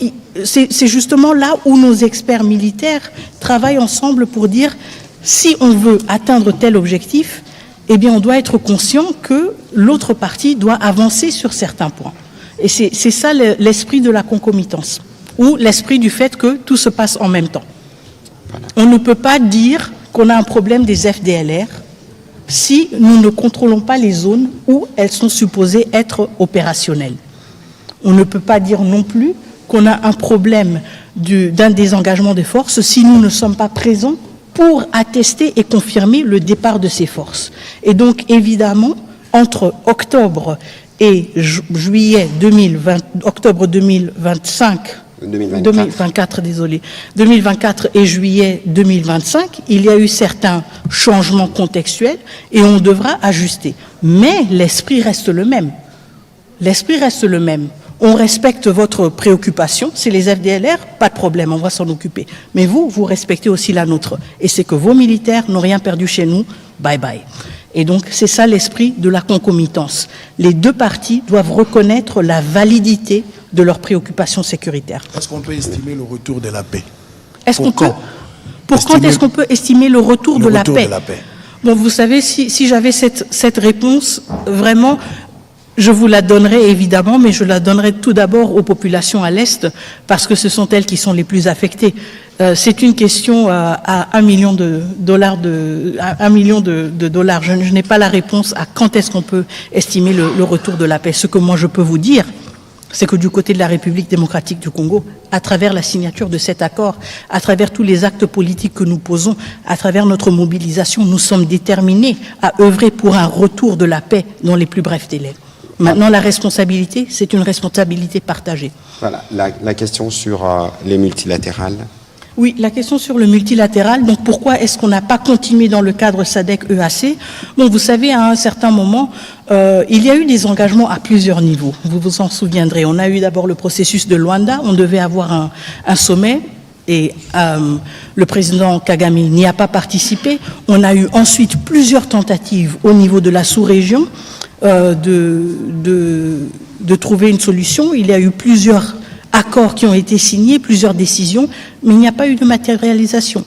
c'est justement là où nos experts militaires travaillent ensemble pour dire, si on veut atteindre tel objectif, eh bien, on doit être conscient que l'autre partie doit avancer sur certains points. Et c'est ça l'esprit de la concomitance, ou l'esprit du fait que tout se passe en même temps. On ne peut pas dire qu'on a un problème des FDLR si nous ne contrôlons pas les zones où elles sont supposées être opérationnelles. On ne peut pas dire non plus qu'on a un problème d'un désengagement des forces si nous ne sommes pas présents pour attester et confirmer le départ de ces forces. Et donc, évidemment, entre octobre et juillet 2024 et juillet 2025, il y a eu certains changements contextuels et on devra ajuster. Mais l'esprit reste le même. L'esprit reste le même. On respecte votre préoccupation, c'est les FDLR, pas de problème, on va s'en occuper. Mais vous respectez aussi la nôtre. Et c'est que vos militaires n'ont rien perdu chez nous, bye bye. Et donc, c'est ça l'esprit de la concomitance. Les deux parties doivent reconnaître la validité de leurs préoccupations sécuritaires. Est-ce qu'on peut estimer le retour de la paix? Pour quand est-ce qu'on peut estimer le retour de la paix? Bon, vous savez, si j'avais cette réponse, vraiment, je vous la donnerai évidemment, mais je la donnerai tout d'abord aux populations à l'Est, parce que ce sont elles qui sont les plus affectées. C'est une question à $1 million de dollars. Je n'ai pas la réponse à quand est-ce qu'on peut estimer le retour de la paix. Ce que moi je peux vous dire, c'est que du côté de la République démocratique du Congo, à travers la signature de cet accord, à travers tous les actes politiques que nous posons, à travers notre mobilisation, nous sommes déterminés à œuvrer pour un retour de la paix dans les plus brefs délais. Maintenant, la responsabilité, c'est une responsabilité partagée. Voilà, la question sur les multilatérales. Oui, la question sur le multilatéral, donc pourquoi est-ce qu'on n'a pas continué dans le cadre SADC-EAC? Bon, vous savez, à un certain moment, il y a eu des engagements à plusieurs niveaux. Vous vous en souviendrez. On a eu d'abord le processus de Luanda, on devait avoir un sommet, et le président Kagame n'y a pas participé. On a eu ensuite plusieurs tentatives au niveau de la sous-région de trouver une solution. Il y a eu plusieurs accords qui ont été signés, plusieurs décisions, mais il n'y a pas eu de matérialisation.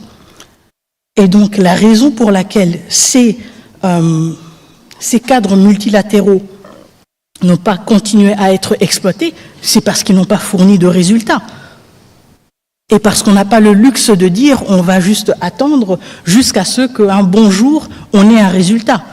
Et donc la raison pour laquelle ces cadres multilatéraux n'ont pas continué à être exploités, c'est parce qu'ils n'ont pas fourni de résultats. Et parce qu'on n'a pas le luxe de dire on va juste attendre jusqu'à ce qu'un bon jour on ait un résultat.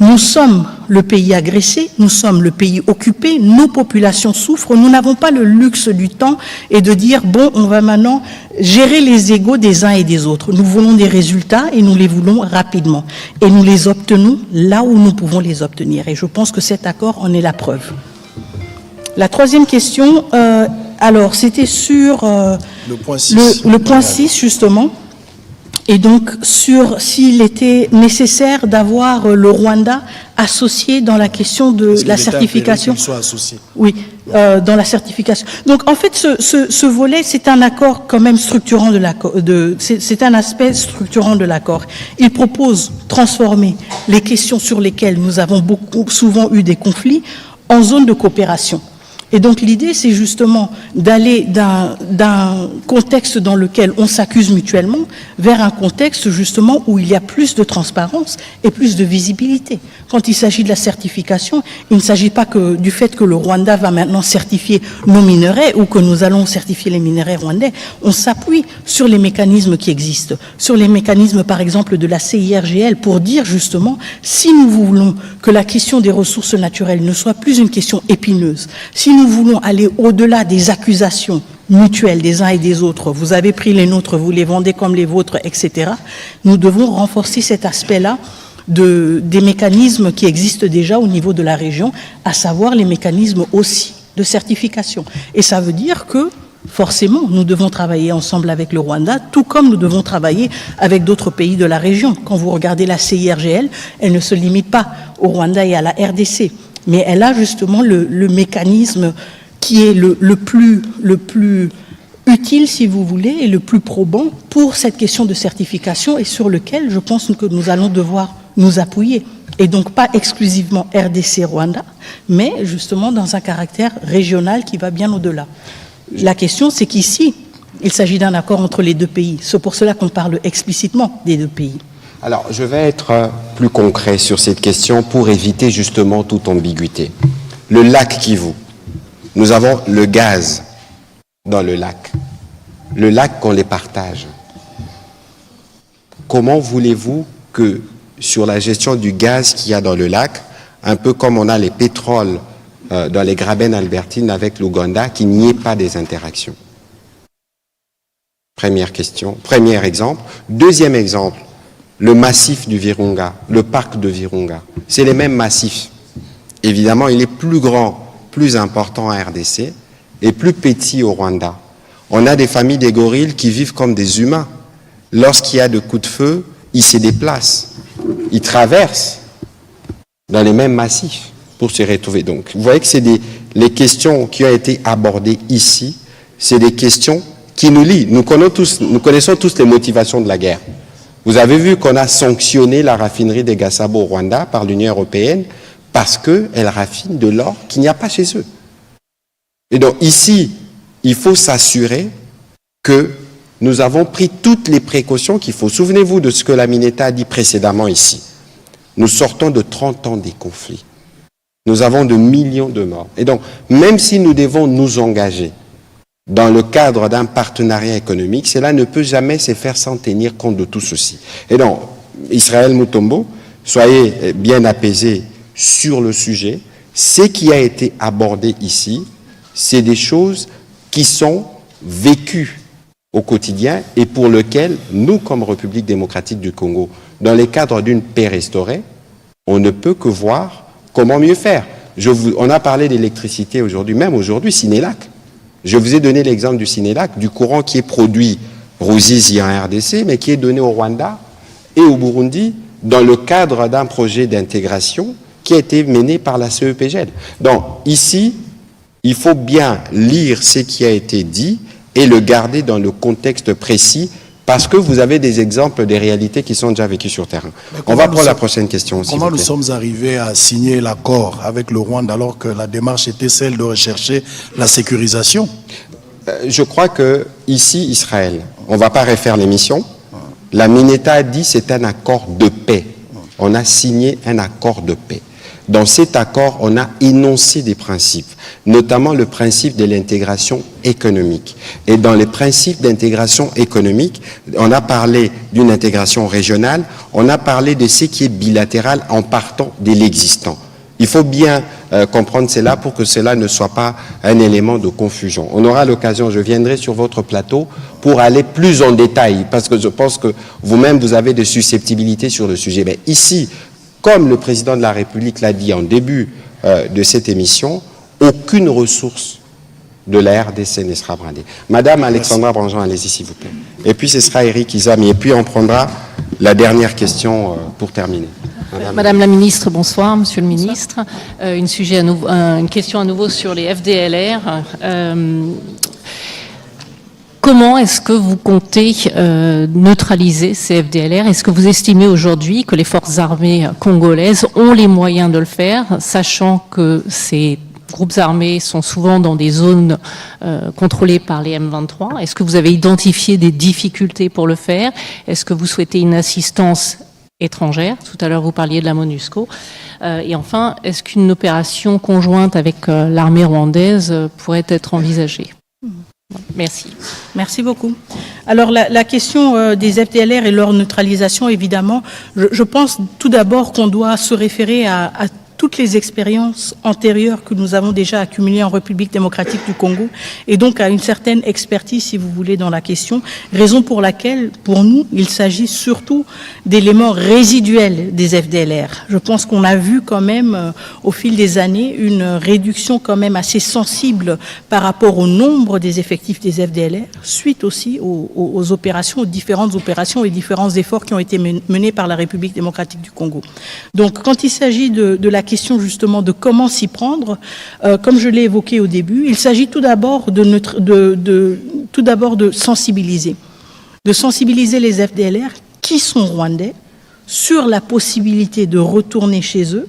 Nous sommes le pays agressé, nous sommes le pays occupé, nos populations souffrent, nous n'avons pas le luxe du temps et de dire bon, on va maintenant gérer les égos des uns et des autres. Nous voulons des résultats et nous les voulons rapidement. Et nous les obtenons là où nous pouvons les obtenir. Et je pense que cet accord en est la preuve. La troisième question, alors c'était sur le point 6 justement. Et donc, sur s'il était nécessaire d'avoir le Rwanda associé dans la question de la certification. Qu'il soit associé. Oui, dans la certification. Donc, en fait, ce volet, c'est un accord quand même structurant de l'accord. C'est un aspect structurant de l'accord. Il propose transformer les questions sur lesquelles nous avons souvent eu des conflits en zone de coopération. Et donc l'idée, c'est justement d'aller d'un contexte dans lequel on s'accuse mutuellement vers un contexte justement où il y a plus de transparence et plus de visibilité. Quand il s'agit de la certification, il ne s'agit pas que du fait que le Rwanda va maintenant certifier nos minerais ou que nous allons certifier les minerais rwandais. On s'appuie sur les mécanismes qui existent, sur les mécanismes par exemple de la CIRGL pour dire justement si nous voulons que la question des ressources naturelles ne soit plus une question épineuse, si nous voulons aller au-delà des accusations mutuelles des uns et des autres, vous avez pris les nôtres, vous les vendez comme les vôtres, etc., nous devons renforcer cet aspect-là des mécanismes qui existent déjà au niveau de la région, à savoir les mécanismes aussi de certification. Et ça veut dire que Forcément, nous devons travailler ensemble avec le Rwanda, tout comme nous devons travailler avec d'autres pays de la région. Quand vous regardez la CIRGL, elle ne se limite pas au Rwanda et à la RDC, mais elle a justement le mécanisme qui est le plus utile, si vous voulez, et le plus probant pour cette question de certification et sur lequel je pense que nous allons devoir nous appuyer. Et donc pas exclusivement RDC-Rwanda, mais justement dans un caractère régional qui va bien au-delà. La question, c'est qu'ici, il s'agit d'un accord entre les deux pays. C'est pour cela qu'on parle explicitement des deux pays. Alors, je vais être plus concret sur cette question pour éviter justement toute ambiguïté. Le lac Kivu, nous avons le gaz dans le lac. Le lac qu'on les partage. Comment voulez-vous que sur la gestion du gaz qu'il y a dans le lac, un peu comme on a les pétroles dans les Graben albertines avec l'Ouganda, qu'il n'y ait pas des interactions? Première question, premier exemple. Deuxième exemple, le massif du Virunga, le parc de Virunga. C'est les mêmes massifs. Évidemment, il est plus grand, plus important à RDC et plus petit au Rwanda. On a des familles des gorilles qui vivent comme des humains. Lorsqu'il y a de coups de feu, ils se déplacent, ils traversent dans les mêmes massifs pour se retrouver. Donc, vous voyez que c'est les questions qui ont été abordées ici, c'est des questions qui nous lient. Nous connaissons tous les motivations de la guerre. Vous avez vu qu'on a sanctionné la raffinerie de Gasabo au Rwanda par l'Union européenne parce qu'elle raffine de l'or qu'il n'y a pas chez eux. Et donc ici, il faut s'assurer que nous avons pris toutes les précautions qu'il faut. Souvenez-vous de ce que la Mineta a dit précédemment ici. Nous sortons de 30 ans des conflits. Nous avons de millions de morts. Et donc, même si nous devons nous engager dans le cadre d'un partenariat économique, cela ne peut jamais se faire sans tenir compte de tout ceci. Et donc, Israël Mutombo, soyez bien apaisés sur le sujet. Ce qui a été abordé ici, c'est des choses qui sont vécues au quotidien et pour lequel nous, comme République démocratique du Congo, dans le cadre d'une paix restaurée, on ne peut que voir comment mieux faire. On a parlé d'électricité aujourd'hui, même aujourd'hui, Sénélac. Je vous ai donné l'exemple du Sénélac, du courant qui est produit Ruzizi en RDC, mais qui est donné au Rwanda et au Burundi dans le cadre d'un projet d'intégration qui a été mené par la CEPGL. Donc ici, il faut bien lire ce qui a été dit et le garder dans le contexte précis parce que vous avez des exemples des réalités qui sont déjà vécues sur terrain. On va prendre la prochaine question. Comment nous sommes arrivés à signer l'accord avec le Rwanda alors que la démarche était celle de rechercher la sécurisation? Je crois que ici, Israël, on ne va pas refaire l'émission. La Mineta a dit que c'est un accord de paix. On a signé un accord de paix. Dans cet accord, on a énoncé des principes, notamment le principe de l'intégration économique. Et dans les principes d'intégration économique, on a parlé d'une intégration régionale, on a parlé de ce qui est bilatéral en partant de l'existant. Il faut bien comprendre cela pour que cela ne soit pas un élément de confusion. On aura l'occasion, je viendrai sur votre plateau pour aller plus en détail, parce que je pense que vous-même, vous avez des susceptibilités sur le sujet. Mais ici, comme le président de la République l'a dit en début de cette émission, aucune ressource de la RDC ne sera brandée. Madame Alexandra Branjon, allez-y s'il vous plaît. Et puis ce sera Eric Izami. Et puis on prendra la dernière question pour terminer. Madame la ministre, bonsoir. Monsieur le ministre, une question à nouveau sur les FDLR. Comment est-ce que vous comptez neutraliser ces FDLR? Est-ce que vous estimez aujourd'hui que les forces armées congolaises ont les moyens de le faire, sachant que ces groupes armés sont souvent dans des zones contrôlées par les M23? Est-ce que vous avez identifié des difficultés pour le faire? Est-ce que vous souhaitez une assistance étrangère? Tout à l'heure, vous parliez de la MONUSCO. Et enfin, est-ce qu'une opération conjointe avec l'armée rwandaise pourrait être envisagée? Merci. Merci beaucoup. Alors la question des FDLR et leur neutralisation, évidemment, je pense tout d'abord qu'on doit se référer à toutes les expériences antérieures que nous avons déjà accumulées en République démocratique du Congo et donc à une certaine expertise, si vous voulez, dans la question, raison pour laquelle, pour nous, il s'agit surtout d'éléments résiduels des FDLR. Je pense qu'on a vu quand même, au fil des années, une réduction quand même assez sensible par rapport au nombre des effectifs des FDLR, suite aussi aux opérations, aux différentes opérations et différents efforts qui ont été menés par la République démocratique du Congo. Donc, quand il s'agit de la question justement de comment s'y prendre, comme je l'ai évoqué au début, il s'agit tout d'abord de sensibiliser les FDLR qui sont rwandais sur la possibilité de retourner chez eux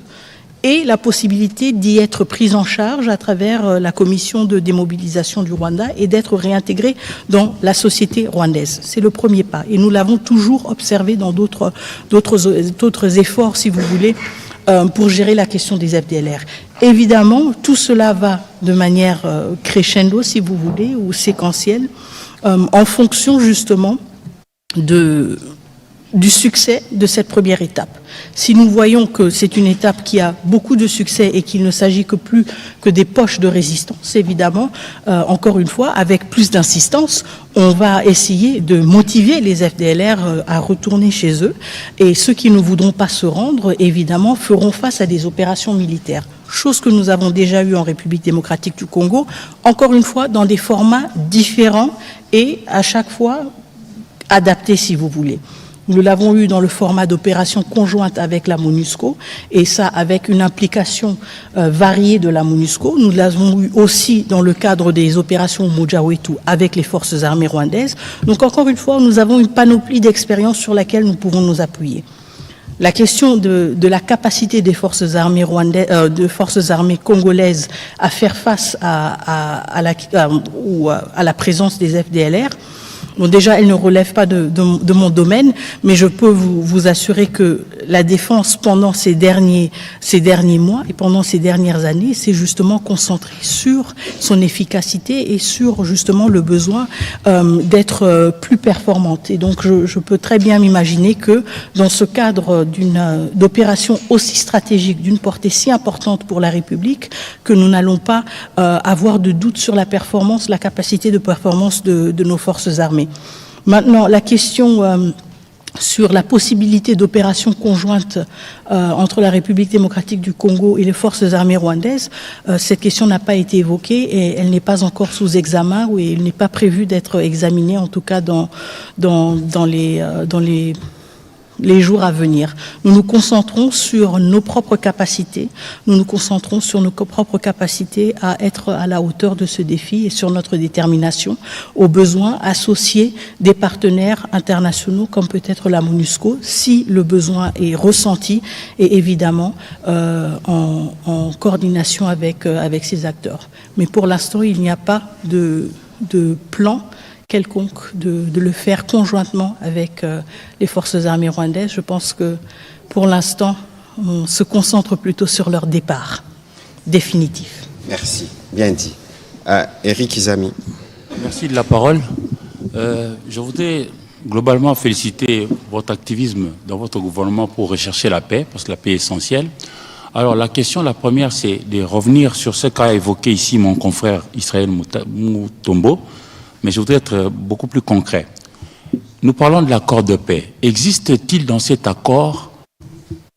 et la possibilité d'y être pris en charge à travers la commission de démobilisation du Rwanda et d'être réintégrés dans la société rwandaise. C'est le premier pas. Et nous l'avons toujours observé dans d'autres efforts, si vous voulez, pour gérer la question des FDLR. Évidemment, tout cela va de manière crescendo, si vous voulez, ou séquentielle, en fonction justement du succès de cette première étape. Si nous voyons que c'est une étape qui a beaucoup de succès et qu'il ne s'agit plus que des poches de résistance, évidemment, encore une fois, avec plus d'insistance, on va essayer de motiver les FDLR à retourner chez eux et ceux qui ne voudront pas se rendre, évidemment, feront face à des opérations militaires. Chose que nous avons déjà eue en République démocratique du Congo, encore une fois, dans des formats différents et à chaque fois adaptés, si vous voulez. Nous l'avons eu dans le format d'opération conjointe avec la MONUSCO, et ça avec une implication variée de la MONUSCO. Nous l'avons eu aussi dans le cadre des opérations Mojawetu avec les forces armées rwandaises. Donc encore une fois, nous avons une panoplie d'expériences sur laquelle nous pouvons nous appuyer. La question de la capacité des forces armées congolaises à faire face à la présence des FDLR. Bon, déjà, elle ne relève pas de mon domaine, mais je peux vous assurer que la défense, pendant ces derniers mois et pendant ces dernières années, s'est justement concentrée sur son efficacité et sur justement le besoin d'être plus performante. Et donc, je peux très bien m'imaginer que dans ce cadre d'opération aussi stratégique, d'une portée si importante pour la République, que nous n'allons pas avoir de doute sur la performance, la capacité de performance de nos forces armées. Maintenant, la question sur la possibilité d'opérations conjointes entre la République démocratique du Congo et les forces armées rwandaises, cette question n'a pas été évoquée et elle n'est pas encore sous examen ou elle n'est pas prévue d'être examinée, en tout cas dans les jours à venir. Nous nous concentrons sur nos propres capacités, à être à la hauteur de ce défi et sur notre détermination, au besoin associer des partenaires internationaux comme peut-être la MONUSCO, si le besoin est ressenti et évidemment en coordination avec ces acteurs. Mais pour l'instant, il n'y a pas de plan quelconque de le faire conjointement avec les forces armées rwandaises. Je pense que pour l'instant, on se concentre plutôt sur leur départ définitif. Merci, bien dit. Éric Izami. Merci de la parole. Je voudrais globalement féliciter votre activisme dans votre gouvernement pour rechercher la paix, parce que la paix est essentielle. Alors la question, la première, c'est de revenir sur ce qu'a évoqué ici mon confrère Israël Mutombo, mais je voudrais être beaucoup plus concret. Nous parlons de l'accord de paix. Existe-t-il dans cet accord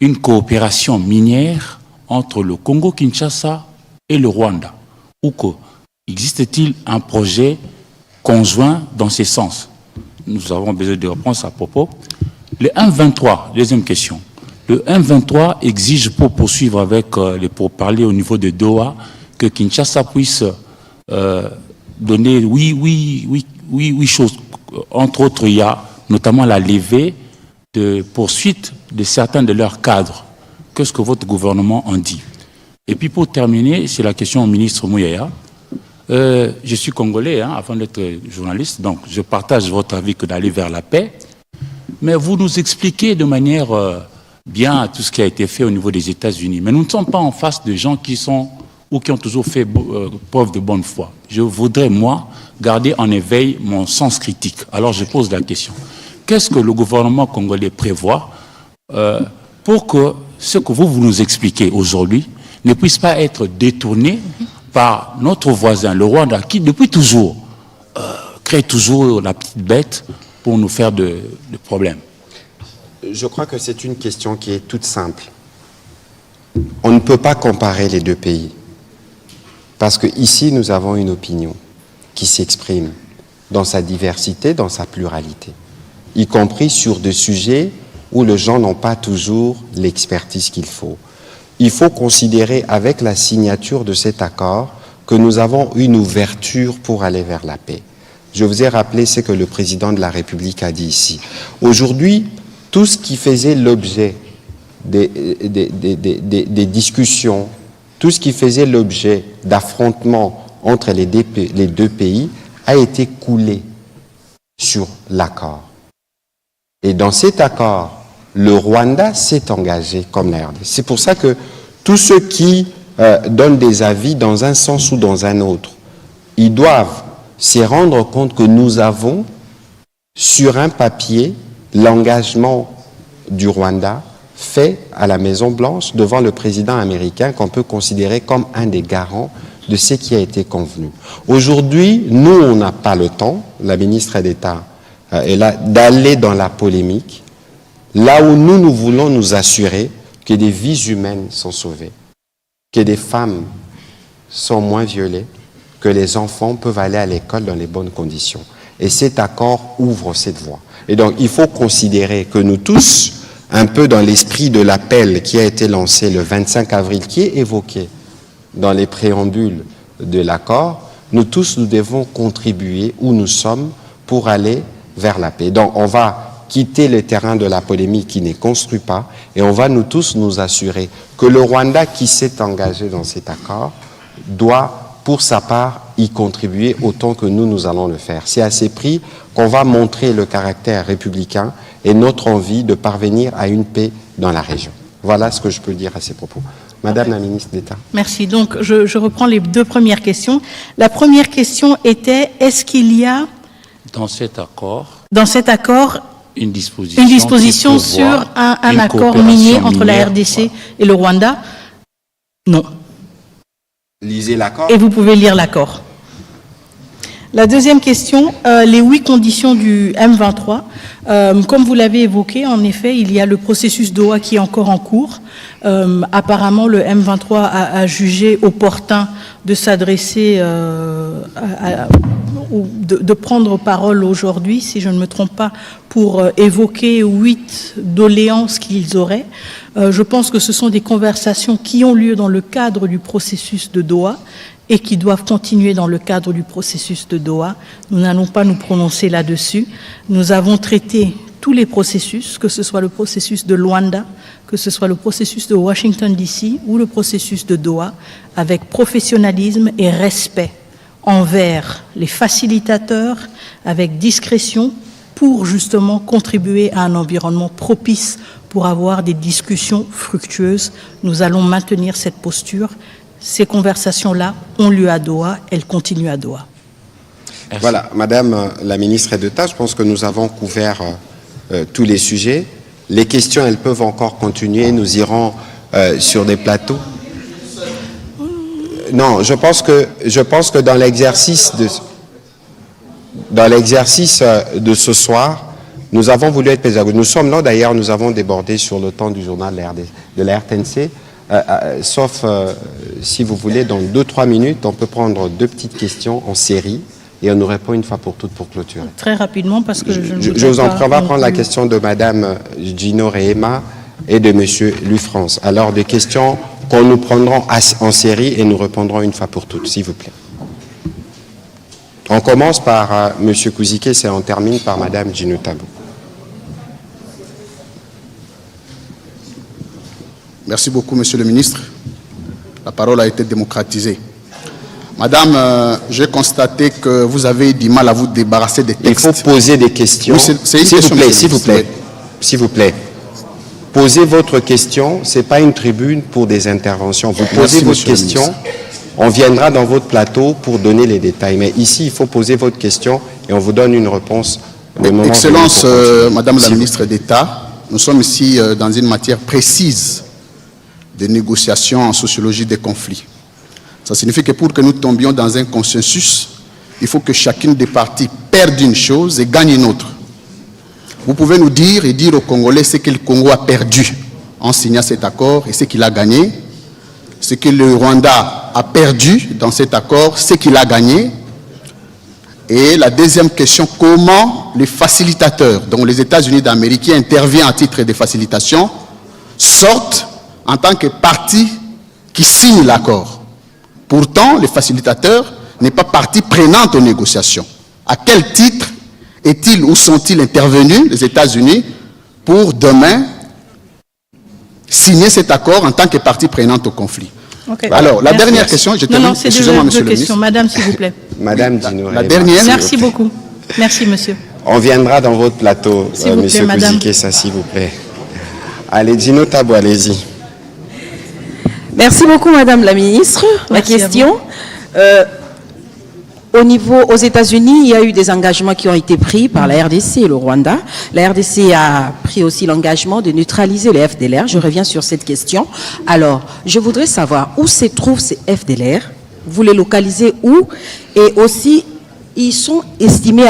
une coopération minière entre le Congo-Kinshasa et le Rwanda? Ou existe-t-il un projet conjoint dans ces sens? Nous avons besoin de réponses à propos. Le 1.23, deuxième question. Le 1.23 exige pour poursuivre avec les pourparlers au niveau de Doha que Kinshasa puisse donner oui choses. Entre autres, il y a notamment la levée de poursuite de certains de leurs cadres. Qu'est-ce que votre gouvernement en dit? Et puis pour terminer, c'est la question au ministre Mouyaya. Je suis congolais, avant d'être journaliste, donc je partage votre avis que d'aller vers la paix. Mais vous nous expliquez de manière bien tout ce qui a été fait au niveau des États-Unis. Mais nous ne sommes pas en face de gens qui sont ou qui ont toujours fait preuve de bonne foi. Je voudrais, moi, garder en éveil mon sens critique. Alors je pose la question. Qu'est-ce que le gouvernement congolais prévoit pour que ce que vous nous expliquez aujourd'hui ne puisse pas être détourné par notre voisin, le Rwanda, qui depuis toujours crée toujours la petite bête pour nous faire de problèmes. Je crois que c'est une question qui est toute simple. On ne peut pas comparer les deux pays. Parce qu'ici, nous avons une opinion qui s'exprime dans sa diversité, dans sa pluralité, y compris sur des sujets où les gens n'ont pas toujours l'expertise qu'il faut. Il faut considérer avec la signature de cet accord que nous avons une ouverture pour aller vers la paix. Je vous ai rappelé ce que le président de la République a dit ici. Aujourd'hui, tout ce qui faisait l'objet des discussions, tout ce qui faisait l'objet d'affrontements entre les deux pays a été coulé sur l'accord. Et dans cet accord, le Rwanda s'est engagé comme la RDC. C'est pour ça que tous ceux qui donnent des avis dans un sens ou dans un autre, ils doivent se rendre compte que nous avons sur un papier l'engagement du Rwanda fait à la Maison-Blanche devant le président américain qu'on peut considérer comme un des garants de ce qui a été convenu. Aujourd'hui, nous, on n'a pas le temps, la ministre d'État est là, d'aller dans la polémique, là où nous voulons nous assurer que des vies humaines sont sauvées, que des femmes sont moins violées, que les enfants peuvent aller à l'école dans les bonnes conditions. Et cet accord ouvre cette voie. Et donc, il faut considérer que nous tous, un peu dans l'esprit de l'appel qui a été lancé le 25 avril, qui est évoqué dans les préambules de l'accord, nous tous, nous devons contribuer où nous sommes pour aller vers la paix. Donc, on va quitter le terrain de la polémique qui ne construit pas et on va nous tous nous assurer que le Rwanda qui s'est engagé dans cet accord doit, pour sa part, y contribuer autant que nous allons le faire. C'est à ces prix qu'on va montrer le caractère républicain et notre envie de parvenir à une paix dans la région. Voilà ce que je peux dire à ces propos. Madame la ministre d'État. Merci. Donc, je reprends les deux premières questions. La première question était, est-ce qu'il y a dans cet accord une disposition sur un accord minier entre la RDC et le Rwanda? Non. Lisez l'accord. Et vous pouvez lire l'accord. La deuxième question, les 8 conditions du M23. Comme vous l'avez évoqué, en effet, il y a le processus Doha qui est encore en cours. Apparemment, le M23 a jugé opportun de s'adresser, de prendre parole aujourd'hui, si je ne me trompe pas, pour évoquer 8 doléances qu'ils auraient. Je pense que ce sont des conversations qui ont lieu dans le cadre du processus de Doha et qui doivent continuer dans le cadre du processus de Doha. Nous n'allons pas nous prononcer là-dessus. Nous avons traité tous les processus, que ce soit le processus de Luanda, que ce soit le processus de Washington DC ou le processus de Doha, avec professionnalisme et respect envers les facilitateurs, avec discrétion, pour justement contribuer à un environnement propice pour avoir des discussions fructueuses. Nous allons maintenir cette posture. Ces conversations-là ont lieu à Doha, elles continuent à Doha. Merci. Voilà, Madame la ministre d'État, je pense que nous avons couvert tous les sujets. Les questions, elles peuvent encore continuer. Nous irons sur des plateaux. Non, je pense que dans l'exercice de ce soir, nous avons voulu être pédagogiques. Nous sommes là, d'ailleurs, nous avons débordé sur le temps du journal de la RTNC. Sauf, si vous voulez, dans 2-3 minutes, on peut prendre 2 petites questions en série et on nous répond une fois pour toutes pour clôturer. Très rapidement, parce que je vous en prie, on va prendre la question de Madame Gino Rehema et de Monsieur Lufrance. Alors, des questions qu'on nous prendrons en série et nous répondrons une fois pour toutes, s'il vous plaît. On commence par Monsieur Kouzike et on termine par Madame Gino Tabou. Merci beaucoup, Monsieur le ministre. La parole a été démocratisée. Madame, j'ai constaté que vous avez du mal à vous débarrasser des textes. Il faut poser des questions. Oui, s'il vous plaît. Posez votre question. Ce n'est pas une tribune pour des interventions. Vous posez votre question. On viendra dans votre plateau pour donner les détails. Mais ici, il faut poser votre question et on vous donne une réponse. Excellence, Madame la ministre d'État, nous sommes ici dans une matière précise de négociation en sociologie des conflits. Ça signifie que pour que nous tombions dans un consensus, il faut que chacune des parties perde une chose et gagne une autre. Vous pouvez nous dire et dire aux Congolais ce que le Congo a perdu en signant cet accord et ce qu'il a gagné, ce que le Rwanda a perdu dans cet accord, ce qu'il a gagné. Et la deuxième question, comment les facilitateurs, dont les États-Unis d'Amérique qui interviennent à titre de facilitation, sortent en tant que partie qui signe l'accord. Pourtant, le facilitateur n'est pas partie prenante aux négociations. À quel titre est-il ou sont-ils intervenus, les États-Unis, pour demain signer cet accord en tant que partie prenante au conflit? Okay. Alors, la dernière question, je termine. Non, c'est Excusez-moi, monsieur le ministre. Madame, s'il vous plaît. Madame Dino. La dernière. Merci beaucoup. Merci, monsieur. On viendra dans votre plateau, monsieur Kouzikessa, s'il vous plaît. Allez, Dino Tabo, allez-y. Merci beaucoup, Madame la Ministre. Ma question, aux États-Unis, il y a eu des engagements qui ont été pris par la RDC et le Rwanda. La RDC a pris aussi l'engagement de neutraliser les FDLR. Je reviens sur cette question. Alors, je voudrais savoir où se trouvent ces FDLR. Vous les localisez où? Et aussi, ils sont estimés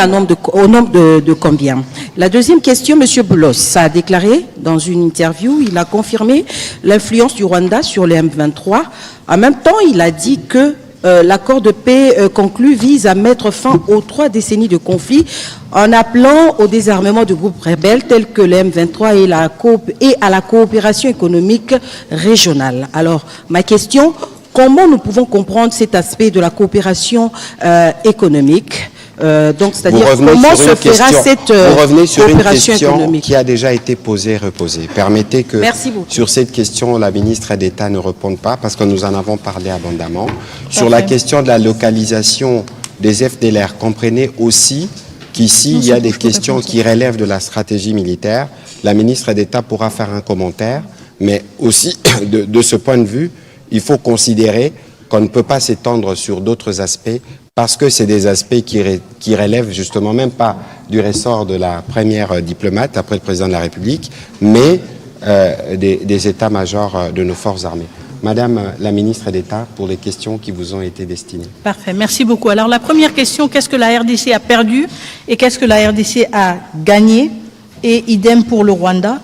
au nombre de combien? La deuxième question, M. Boulos a déclaré dans une interview, il a confirmé l'influence du Rwanda sur les M23. En même temps, il a dit que l'accord de paix conclu vise à mettre fin aux 3 décennies de conflit en appelant au désarmement de groupes rebelles tels que les M23 et à la coopération économique régionale. Alors, ma question, comment nous pouvons comprendre cet aspect de la coopération économique? Donc, c'est-à-dire comment se fera cette vous revenez sur une coopération question économique? qui a déjà été posée, reposée. Permettez que sur cette question, la ministre d'État ne réponde pas parce que nous en avons parlé abondamment. Sur la question de la localisation des FDLR, comprenez aussi qu'ici, il y a des questions qui relèvent de la stratégie militaire. La ministre d'État pourra faire un commentaire, mais aussi, de ce point de vue, il faut considérer qu'on ne peut pas s'étendre sur d'autres aspects parce que c'est des aspects qui relèvent justement même pas du ressort de la première diplomate après le président de la République, mais des états-majors de nos forces armées. Madame la ministre d'État, pour les questions qui vous ont été destinées. Parfait, merci beaucoup. Alors la première question, qu'est-ce que la RDC a perdu et qu'est-ce que la RDC a gagné? Et idem pour le Rwanda.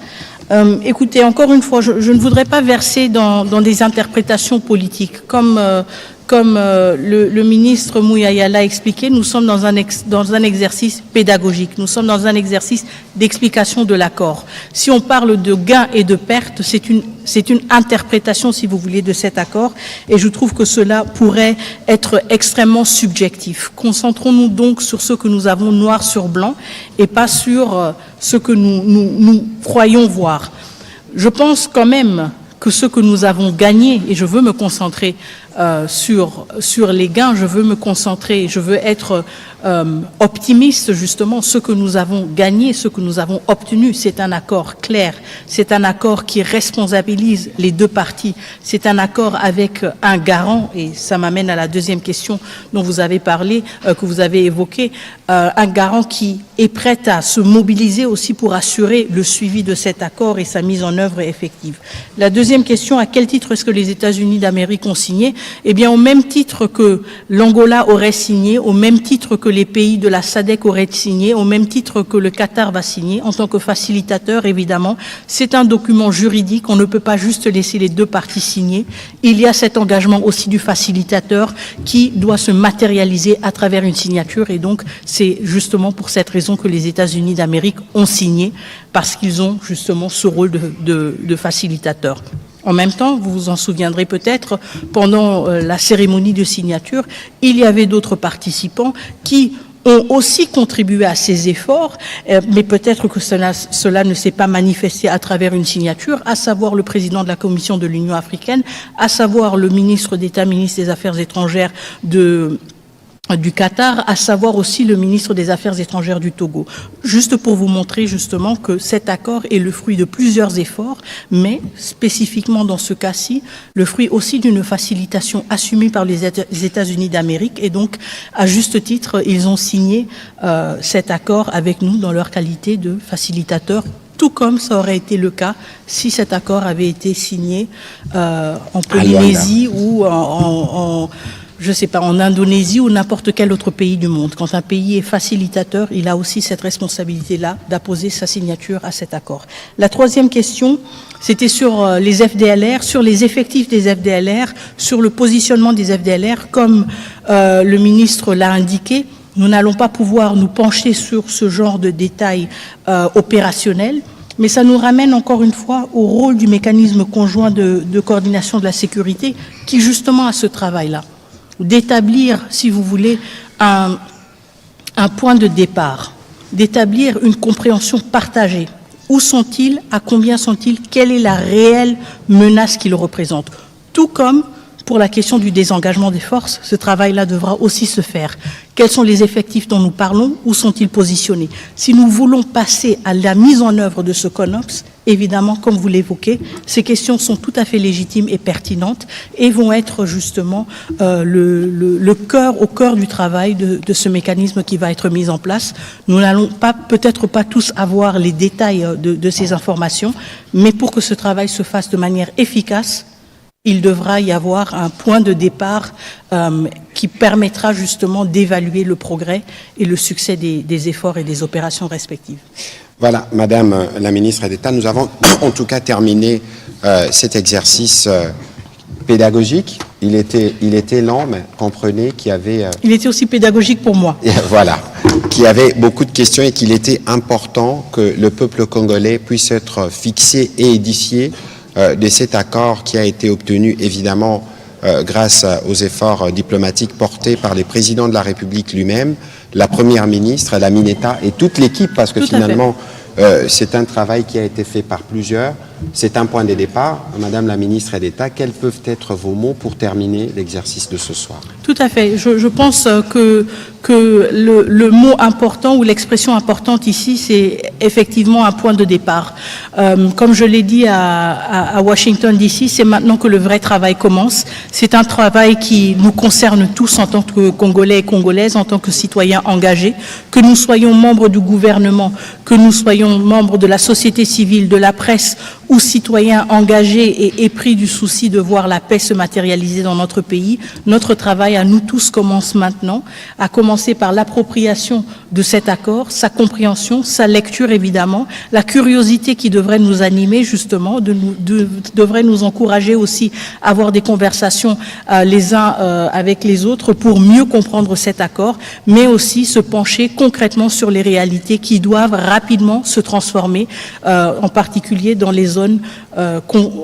Écoutez, encore une fois, je ne voudrais pas verser dans des interprétations politiques. Comme le ministre Mouyaya l'a expliqué, nous sommes dans un exercice pédagogique, nous sommes dans un exercice d'explication de l'accord. Si on parle de gains et de pertes, c'est une interprétation, si vous voulez, de cet accord, et je trouve que cela pourrait être extrêmement subjectif. Concentrons-nous donc sur ce que nous avons noir sur blanc et pas sur ce que nous croyons voir. Je pense quand même que ce que nous avons gagné, et je veux me concentrer sur les gains, je veux me concentrer, je veux être optimiste justement, ce que nous avons gagné, ce que nous avons obtenu, c'est un accord clair, c'est un accord qui responsabilise les deux parties, c'est un accord avec un garant, et ça m'amène à la deuxième question dont vous avez parlé, que vous avez évoqué, un garant qui est prêt à se mobiliser aussi pour assurer le suivi de cet accord et sa mise en œuvre effective. La deuxième question, à quel titre est-ce que les États-Unis d'Amérique ont signé? Eh bien, au même titre que l'Angola aurait signé, au même titre que les pays de la SADC auraient signé, au même titre que le Qatar va signer, en tant que facilitateur, évidemment. C'est un document juridique, on ne peut pas juste laisser les deux parties signer. Il y a cet engagement aussi du facilitateur qui doit se matérialiser à travers une signature, et donc c'est justement pour cette raison que les États-Unis d'Amérique ont signé, parce qu'ils ont justement ce rôle de facilitateur. En même temps, vous vous en souviendrez peut-être, pendant la cérémonie de signature, il y avait d'autres participants qui ont aussi contribué à ces efforts, mais peut-être que cela ne s'est pas manifesté à travers une signature, à savoir le président de la Commission de l'Union africaine, à savoir le ministre d'État, ministre des Affaires étrangères du Qatar, à savoir aussi le ministre des Affaires étrangères du Togo. Juste pour vous montrer justement que cet accord est le fruit de plusieurs efforts, mais spécifiquement dans ce cas-ci, le fruit aussi d'une facilitation assumée par les États-Unis d'Amérique, et donc à juste titre, ils ont signé cet accord avec nous dans leur qualité de facilitateur tout comme ça aurait été le cas si cet accord avait été signé en Polynésie ou je sais pas, en Indonésie ou n'importe quel autre pays du monde. Quand un pays est facilitateur, il a aussi cette responsabilité-là d'apposer sa signature à cet accord. La troisième question, c'était sur les FDLR, sur les effectifs des FDLR, sur le positionnement des FDLR. Comme le ministre l'a indiqué, nous n'allons pas pouvoir nous pencher sur ce genre de détails opérationnels, mais ça nous ramène encore une fois au rôle du mécanisme conjoint de coordination de la sécurité qui justement a ce travail-là, d'établir, si vous voulez, un point de départ, d'établir une compréhension partagée. Où sont-ils? À combien sont-ils? Quelle est la réelle menace qu'ils représentent? Tout comme pour la question du désengagement des forces, ce travail-là devra aussi se faire. Quels sont les effectifs dont nous parlons? Où sont-ils positionnés? Si nous voulons passer à la mise en œuvre de ce CONOPS, évidemment, comme vous l'évoquez, ces questions sont tout à fait légitimes et pertinentes et vont être justement au cœur du travail de ce mécanisme qui va être mis en place. Nous n'allons peut-être pas tous avoir les détails de ces informations, mais pour que ce travail se fasse de manière efficace, il devra y avoir un point de départ qui permettra justement d'évaluer le progrès et le succès des efforts et des opérations respectives. Voilà, Madame la ministre d'État, nous avons en tout cas terminé cet exercice pédagogique. Il était lent, mais comprenez qu'il y avait... Il était aussi pédagogique pour moi. Voilà, qu'il y avait beaucoup de questions et qu'il était important que le peuple congolais puisse être fixé et édifié de cet accord qui a été obtenu évidemment grâce aux efforts diplomatiques portés par les présidents de la République lui-même, la Première ministre, la Mineta et toute l'équipe, parce que finalement c'est un travail qui a été fait par plusieurs. C'est un point de départ. Madame la ministre d'État, quels peuvent être vos mots pour terminer l'exercice de ce soir? Tout à fait. Je pense que le mot important ou l'expression importante ici, c'est effectivement un point de départ. Comme je l'ai dit à Washington DC, c'est maintenant que le vrai travail commence. C'est un travail qui nous concerne tous en tant que Congolais et Congolaises, en tant que citoyens engagés, que nous soyons membres du gouvernement, que nous soyons membres de la société civile, de la presse ou citoyens engagés et épris du souci de voir la paix se matérialiser dans notre pays. Notre travail à nous tous commence maintenant, à commencer par l'appropriation de cet accord, sa compréhension, sa lecture évidemment, la curiosité qui devrait nous animer justement, devrait nous encourager aussi à avoir des conversations les uns avec les autres pour mieux comprendre cet accord, mais aussi se pencher concrètement sur les réalités qui doivent rapidement se transformer, en particulier dans les zones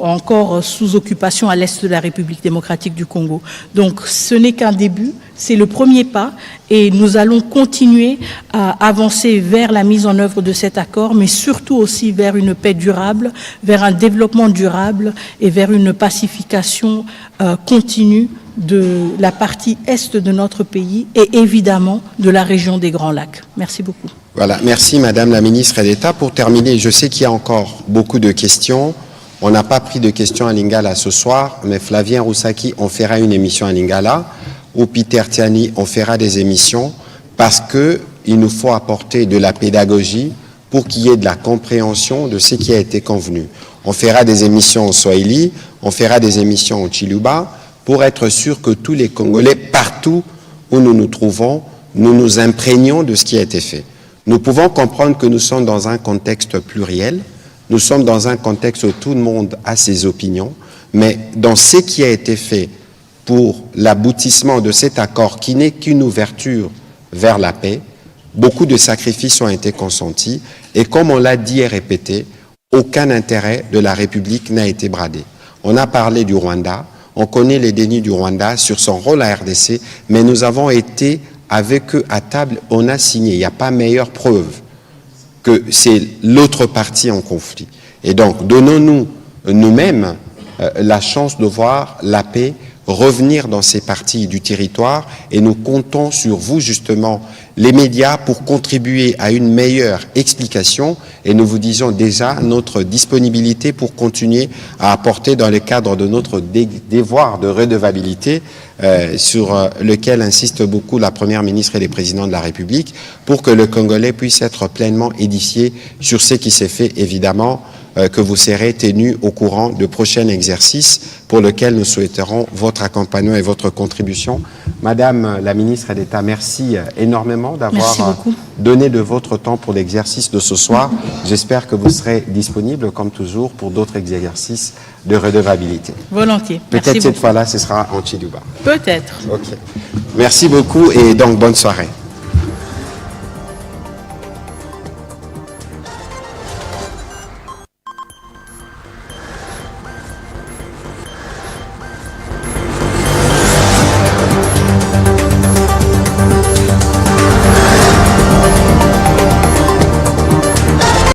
encore sous occupation à l'est de la République démocratique du Congo. Donc ce n'est qu'un début, c'est le premier pas et nous allons continuer à avancer vers la mise en œuvre de cet accord, mais surtout aussi vers une paix durable, vers un développement durable et vers une pacification continue de la partie est de notre pays et évidemment de la région des Grands Lacs. Merci beaucoup. Voilà, merci Madame la ministre d'État. Pour terminer, je sais qu'il y a encore beaucoup de questions. On n'a pas pris de questions à Lingala ce soir, mais Flavien Roussaki, on fera une émission à Lingala, ou Peter Tiani, on fera des émissions, parce qu'il nous faut apporter de la pédagogie pour qu'il y ait de la compréhension de ce qui a été convenu. On fera des émissions en Swahili, on fera des émissions en Chiluba, pour être sûr que tous les Congolais, partout où nous nous trouvons, nous nous imprégnons de ce qui a été fait. Nous pouvons comprendre que nous sommes dans un contexte pluriel, nous sommes dans un contexte où tout le monde a ses opinions, mais dans ce qui a été fait pour l'aboutissement de cet accord qui n'est qu'une ouverture vers la paix, beaucoup de sacrifices ont été consentis et comme on l'a dit et répété, aucun intérêt de la République n'a été bradé. On a parlé du Rwanda, on connaît les dénis du Rwanda sur son rôle à RDC, mais nous avons été avec eux à table, on a signé. Il n'y a pas meilleure preuve que c'est l'autre partie en conflit. Et donc, donnons-nous nous-mêmes la chance de voir la paix revenir dans ces parties du territoire et nous comptons sur vous, justement, les médias, pour contribuer à une meilleure explication et nous vous disons déjà notre disponibilité pour continuer à apporter dans le cadre de notre devoir de redevabilité sur lequel insiste beaucoup la Première ministre et les présidents de la République pour que le Congolais puisse être pleinement édifié sur ce qui s'est fait, évidemment, que vous serez tenu au courant de prochains exercices pour lesquels nous souhaiterons votre accompagnement et votre contribution. Madame la ministre d'État, merci énormément d'avoir donné de votre temps pour l'exercice de ce soir. J'espère que vous serez disponible, comme toujours, pour d'autres exercices de redevabilité. Volontiers. Peut-être cette fois-là, ce sera en Chiluba. Peut-être. OK. Merci beaucoup et donc bonne soirée.